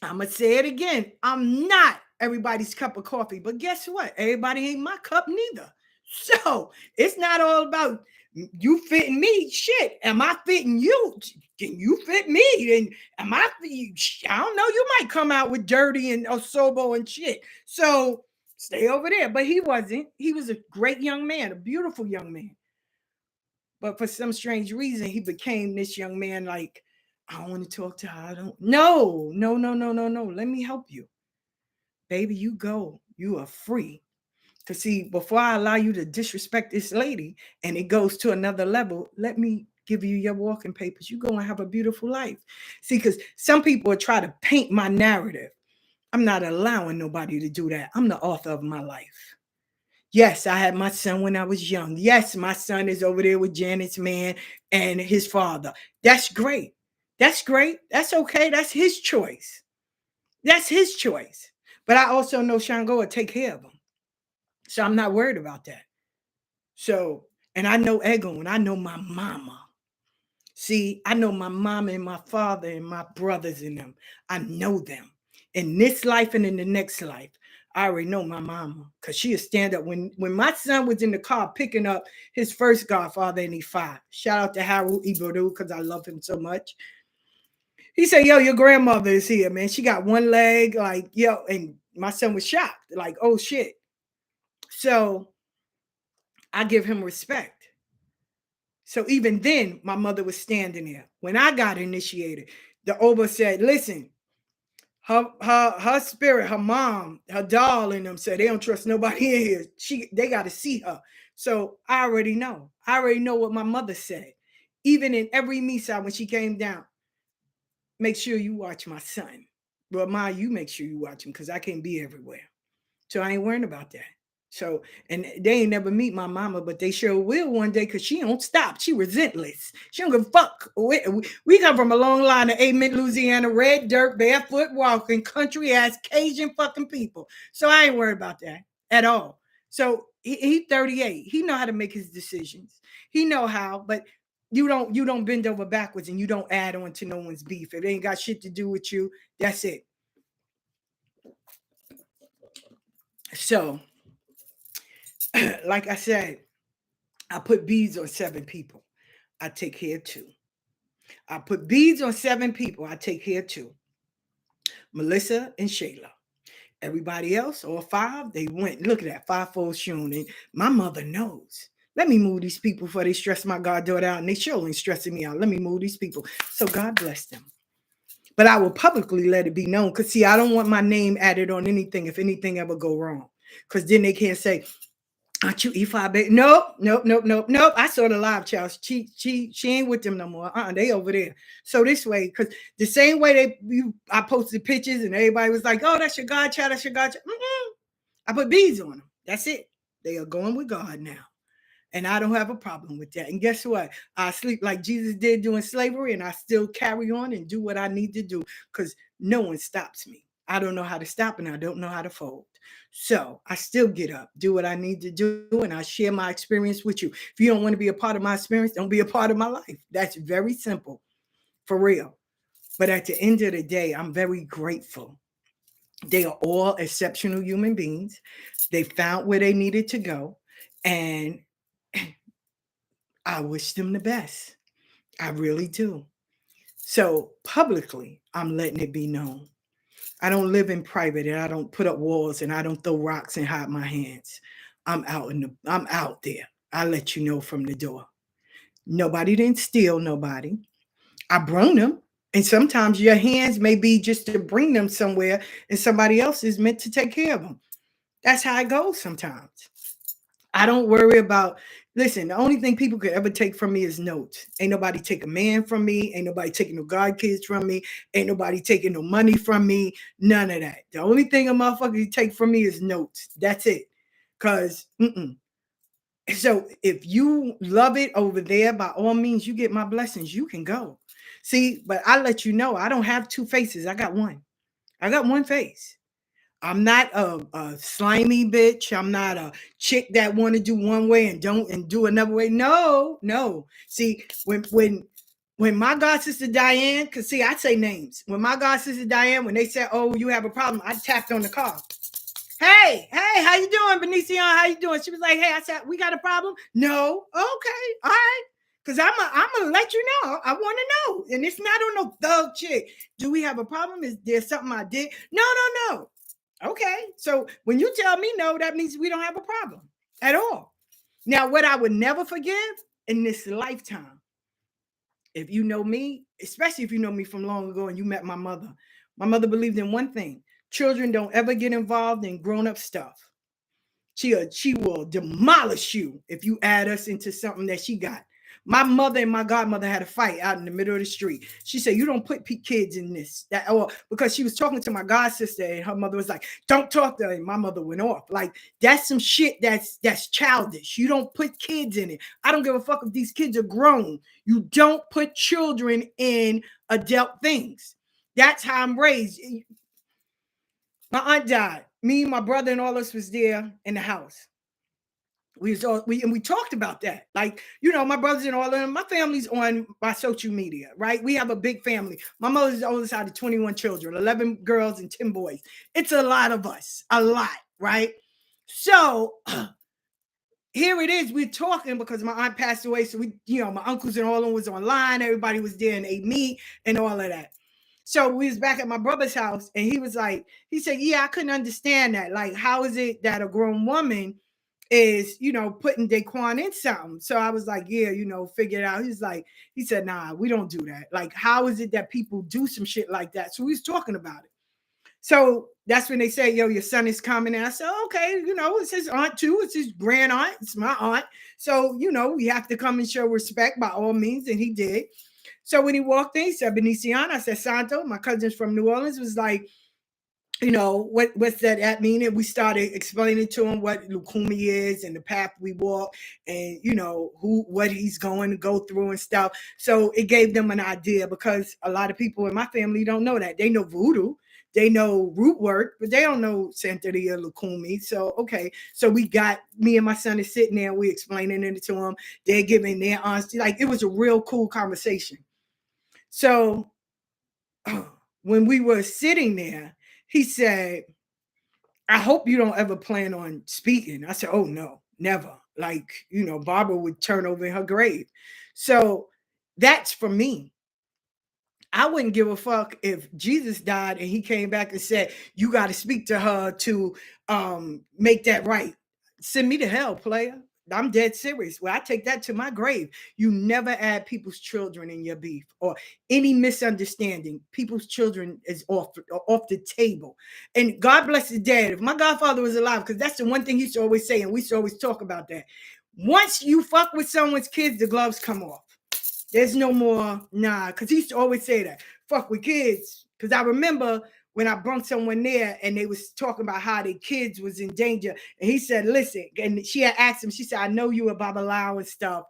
I'm going to say it again. I'm not everybody's cup of coffee, but guess what? Everybody ain't my cup neither. So it's not all about you fitting me. Shit, am I fitting you? Can you fit me? And am I don't know, you might come out with dirty and Osobo and shit. So stay over there. But he wasn't. He was a great young man, a beautiful young man. But for some strange reason, he became this young man like, I don't want to talk to her. I don't. No. Let me help you. Baby, you go. You are free. Because see, before I allow you to disrespect this lady and it goes to another level, let me give you your walking papers. You go and have a beautiful life. See, because some people try to paint my narrative. I'm not allowing nobody to do that. I'm the author of my life. Yes, I had my son when I was young. Yes, my son is over there with Janet's man and his father. That's great. That's great. That's okay. That's his choice. That's his choice. But I also know Shango will take care of him. So I'm not worried about that. So, and I know Ego and I know my mama. See, I know my mama and my father and my brothers and them. I know them in this life and in the next life. I already know my mama because she'll stand up. When my son was in the car picking up his first godfather and he 5. Shout out to Harold Ibodu because I love him so much. He said, yo, your grandmother is here, man. She got one leg, like, yo, and my son was shocked, like, oh shit. So I give him respect. So even then, my mother was standing there. When I got initiated, the Oba said, listen, Her spirit, her mom, her doll in them said they don't trust nobody in here. They got to see her. So I already know. I already know what my mother said. Even in every misa when she came down, make sure you watch my son. Well, Ma, you make sure you watch him because I can't be everywhere. So I ain't worrying about that. So, and they ain't never meet my mama, but they sure will one day because she don't stop. She relentless. She don't give a fuck. We come from a long line of Amen, Louisiana, red dirt, barefoot walking, country ass Cajun fucking people. So I ain't worried about that at all. So he 38. He know how to make his decisions. He know how, but you don't bend over backwards and you don't add on to no one's beef. If it ain't got shit to do with you, that's it. So, like I said, I put beads on 7 people. I take care of 2. I put beads on 7 people. I take care of 2. Melissa and Shayla. Everybody else, or 5, they went. Look at that, 5-fold shoon. And my mother knows. Let me move these people before they stress my goddaughter out. And they sure ain't stressing me out. Let me move these people. So God bless them. But I will publicly let it be known. Because, see, I don't want my name added on anything if anything ever go wrong. Because then they can't say, aren't you E5 baby? Nope. I saw the live child. She ain't with them no more. They over there. So this way, because the same way I posted pictures and everybody was like, oh, that's your godchild, that's your godchild. I put beads on them. That's it. They are going with God now. And I don't have a problem with that. And guess what? I sleep like Jesus did during slavery, and I still carry on and do what I need to do because no one stops me. I don't know how to stop, and I don't know how to fold. So I still get up, do what I need to do, and I share my experience with you. If you don't want to be a part of my experience, don't be a part of my life. That's very simple, for real. But at the end of the day, I'm very grateful. They are all exceptional human beings. They found where they needed to go, and I wish them the best. I really do. So publicly, I'm letting it be known. I don't live in private, and I don't put up walls, and I don't throw rocks and hide my hands. I'm out there. I let you know from the door. Nobody didn't steal nobody. I brought them. And sometimes your hands may be just to bring them somewhere, and somebody else is meant to take care of them. That's how it goes sometimes. I don't worry about, listen, the only thing people could ever take from me is notes. Ain't nobody take a man from me. Ain't nobody taking no God kids from me. Ain't nobody taking no money from me. None of that. The only thing a motherfucker can take from me is notes. That's it. Because, So if you love it over there, by all means, you get my blessings. You can go. See, but I let you know, I don't have 2 faces. I got one. I got one face. I'm not a slimy bitch. I'm not a chick that want to do one way and do another way. No. See, when my god sister Diane, because see, I say names. When my god sister Diane, when they said, "Oh, you have a problem," I tapped on the car. Hey, how you doing, Benicio? How you doing? She was like, "Hey," I said, "We got a problem." No, okay, all right. Because I'm gonna let you know. I want to know. And it's not on no thug chick. Do we have a problem? Is there something I did? No. Okay, so when you tell me no, that means we don't have a problem at all. Now, what I would never forgive in this lifetime, if you know me, especially if you know me from long ago and you met my mother believed in one thing: children don't ever get involved in grown-up stuff. She will demolish you if you add us into something that she got. My mother and my godmother had a fight out in the middle of the street. She said, "You don't put kids in this." Because she was talking to my god sister, and her mother was like, "Don't talk to her." And my mother went off. Like, that's some shit that's childish. You don't put kids in it. I don't give a fuck if these kids are grown. You don't put children in adult things. That's how I'm raised. My aunt died. Me, my brother, and all us was there in the house. We talked about that. Like, my brothers and all of them, my family's on my social media, right? We have a big family. My mother's the oldest out of 21 children, 11 girls and 10 boys. It's a lot of us, a lot, right? So here it is. We're talking because my aunt passed away. So my uncles and all of them was online. Everybody was there and ate meat and all of that. So we was back at my brother's house, and he said, "Yeah, I couldn't understand that. Like, how is it that a grown woman is, putting Daquan in something?" So I was like, "Yeah, figure it out." He said, "Nah, we don't do that. Like, how is it that people do some shit like that?" So we was talking about it. So that's when they say, yo, your son is coming. And I said, okay, it's his aunt too. It's his grand aunt. It's my aunt. So, we have to come and show respect by all means. And he did. So when he walked in, he said, Benicio. I said, Santo. My cousins from New Orleans was like, what's that mean? And we started explaining to him what Lukumi is and the path we walk and, what he's going to go through and stuff. So it gave them an idea, because a lot of people in my family don't know that. They know voodoo. They know root work, but they don't know Santeria Lukumi. So, okay. So we got, me and my son is sitting there and we explaining it to them. They're giving their honesty. Like, it was a real cool conversation. So when we were sitting there, he said, I hope you don't ever plan on speaking. I said, oh, no, never. Like, Barbara would turn over in her grave. So that's for me. I wouldn't give a fuck if Jesus died and he came back and said, you got to speak to her to make that right. Send me to hell, player. I'm dead serious. Well, I take that to my grave. You never add people's children in your beef or any misunderstanding. People's children is off the table. And God bless his dad. If my godfather was alive, because that's the one thing he used to always say, and we used to always talk about that. Once you fuck with someone's kids, the gloves come off. There's no more, because he used to always say that, fuck with kids. Because I remember when I bumped someone there and they was talking about how their kids was in danger. And he said, listen, and she had asked him, she said, I know you a Babalawo and stuff.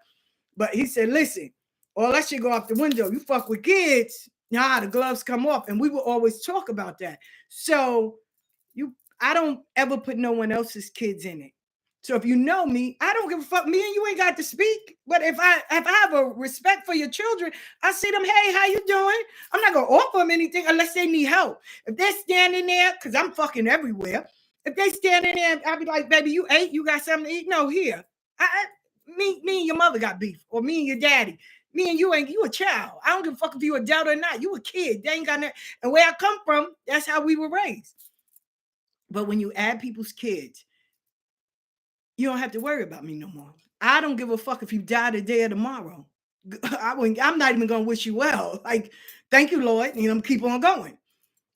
But he said, listen, all that shit go off the window. You fuck with kids, the gloves come off. And we would always talk about that. So I don't ever put no one else's kids in it. So if you know me, I don't give a fuck. Me and you ain't got to speak. But if I have a respect for your children, I see them, hey, how you doing? I'm not going to offer them anything unless they need help. If they're standing there, because I'm fucking everywhere. If they standing there, I'll be like, baby, you ate? You got something to eat? No, here. Me and your mother got beef. Or me and your daddy. Me and you a child. I don't give a fuck if you adult or not. You a kid. They ain't got nothing. And where I come from, that's how we were raised. But when you add people's kids, you don't have to worry about me no more. I don't give a fuck if you die today or tomorrow. I'm not even going to wish you well. Like, thank you, Lord. Keep on going.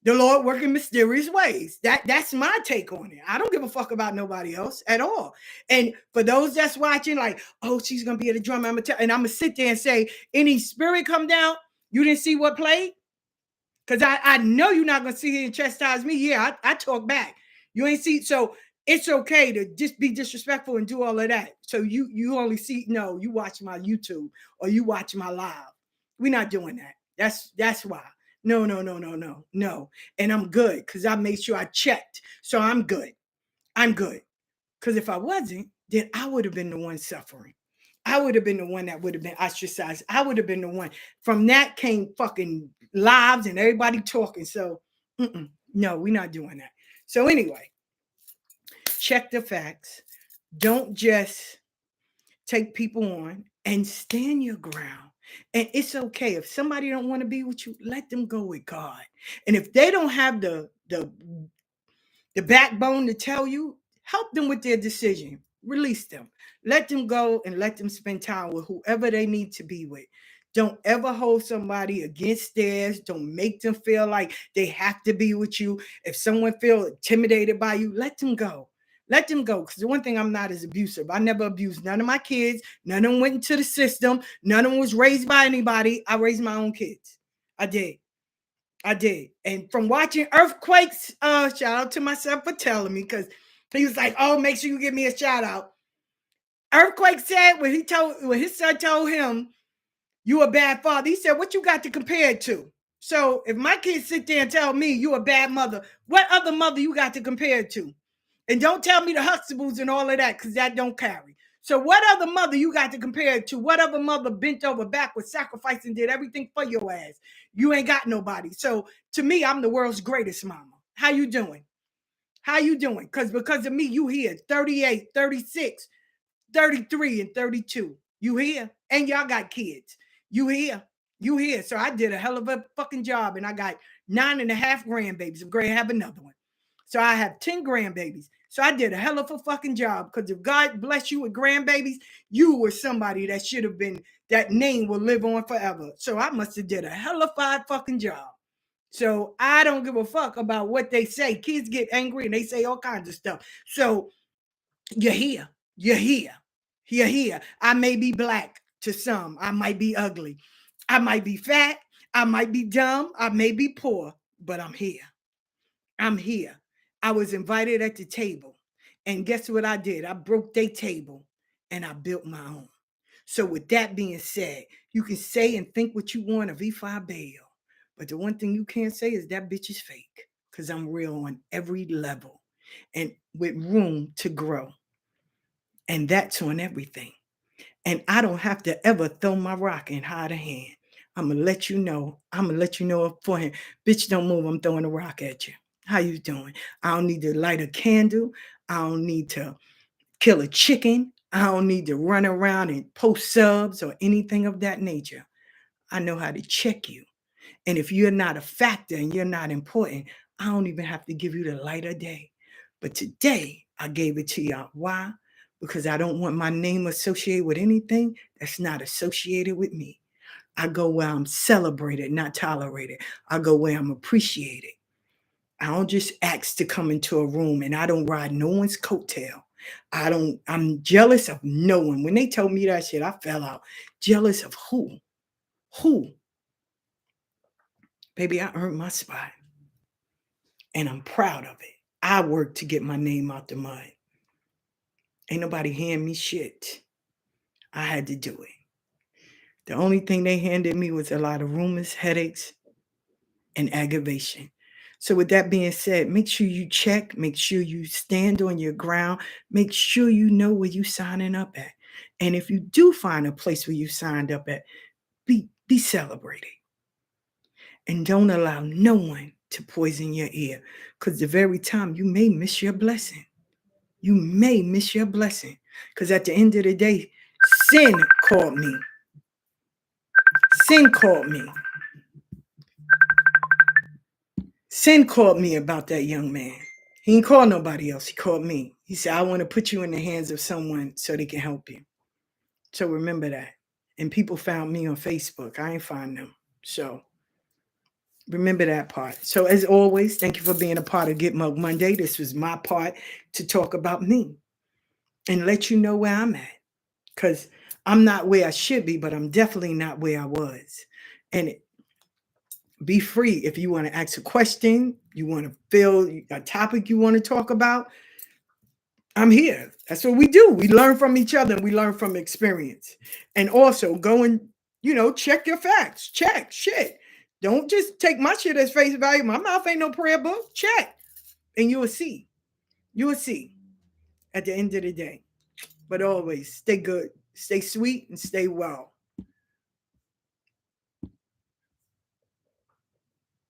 The Lord work in mysterious ways. That's my take on it. I don't give a fuck about nobody else at all. And for those that's watching, like, oh, she's going to be at the drum. I'm going to sit there and say, any spirit come down, you didn't see what played? Because I know you're not going to sit here and chastise me. Yeah, I talk back. You ain't see, so it's okay to just be disrespectful and do all of that. So you only see, no, you watch my YouTube or you watch my live. We're not doing that. That's why. No. And I'm good because I made sure I checked. So I'm good. Because if I wasn't, then I would have been the one suffering. I would have been the one that would have been ostracized. I would have been the one. From that came fucking lives and everybody talking. So, no, we're not doing that. So anyway, check the facts. Don't just take people on and stand your ground. And it's okay. If somebody don't want to be with you, let them go with God. And if they don't have the backbone to tell you, help them with their decision. Release them. Let them go and let them spend time with whoever they need to be with. Don't ever hold somebody against theirs. Don't make them feel like they have to be with you. If someone feels intimidated by you, let them go. Let them go. Because the one thing I'm not is abusive. I never abused none of my kids. None of them went into the system. None of them was raised by anybody. I raised my own kids. I did. And from watching earthquakes, shout out to myself for telling me, because he was like, oh, make sure you give me a shout out. Earthquake said when his son told him, you a bad father, he said, what you got to compare it to? So if my kids sit there and tell me you a bad mother, what other mother you got to compare it to? And don't tell me the Huxtables and all of that, because that don't carry. So what other mother you got to compare it to? What other mother bent over backwards, sacrificed and did everything for your ass? You ain't got nobody. So to me, I'm the world's greatest mama. How you doing? Because of me, you here 38, 36, 33, and 32. You here? And y'all got kids. You here. So I did a hell of a fucking job, and I got 9.5 grandbabies. I'm going to have another one. So I have 10 grandbabies. So I did a hell of a fucking job, because if God bless you with grandbabies, you were somebody that should have been, that name will live on forever. So I must have did a hell of a fucking job. So I don't give a fuck about what they say. Kids get angry and they say all kinds of stuff. So you're here. You're here. You're here. I may be black to some. I might be ugly. I might be fat. I might be dumb. I may be poor, but I'm here. I'm here. I was invited at the table. And guess what I did? I broke their table and I built my own. So with that being said, you can say and think what you want of Ifa Bayo. But the one thing you can't say is that bitch is fake. Because I'm real on every level. And with room to grow. And that's on everything. And I don't have to ever throw my rock and hide a hand. I'm going to let you know. I'm going to let you know beforehand. Bitch, don't move. I'm throwing a rock at you. How you doing? I don't need to light a candle. I don't need to kill a chicken. I don't need to run around and post subs or anything of that nature. I know how to check you. And if you're not a factor and you're not important, I don't even have to give you the light of day. But today, I gave it to y'all. Why? Because I don't want my name associated with anything that's not associated with me. I go where I'm celebrated, not tolerated. I go where I'm appreciated. I don't just ask to come into a room and I don't ride no one's coattail. I'm jealous of no one. When they told me that shit, I fell out. Jealous of who? Who? Baby, I earned my spot. And I'm proud of it. I worked to get my name out the mud. Ain't nobody hand me shit. I had to do it. The only thing they handed me was a lot of rumors, headaches, and aggravation. So with that being said, make sure you check, make sure you stand on your ground, make sure you know where you signing up at. And if you do find a place where you signed up at, be celebrated. And don't allow no one to poison your ear, because the very time you may miss your blessing. You may miss your blessing, because at the end of the day, sin called me. Sin called me. Sin called me about that young man. He didn't call nobody else. He called me. He said, I want to put you in the hands of someone so they can help you. So remember that. And people found me on Facebook. I ain't find them. So remember that part. So as always, thank you for being a part of Get Mug Monday. This was my part to talk about me and let you know where I'm at. Because I'm not where I should be, but I'm definitely not where I was. And be free if you want to ask a question, you want to feel a topic you want to talk about. I'm here. That's what we do. We learn from each other and we learn from experience. And also go and, check your facts. Check shit. Don't just take my shit as face value. My mouth ain't no prayer book. Check. And you will see. You will see at the end of the day. But always stay good, stay sweet, and stay well.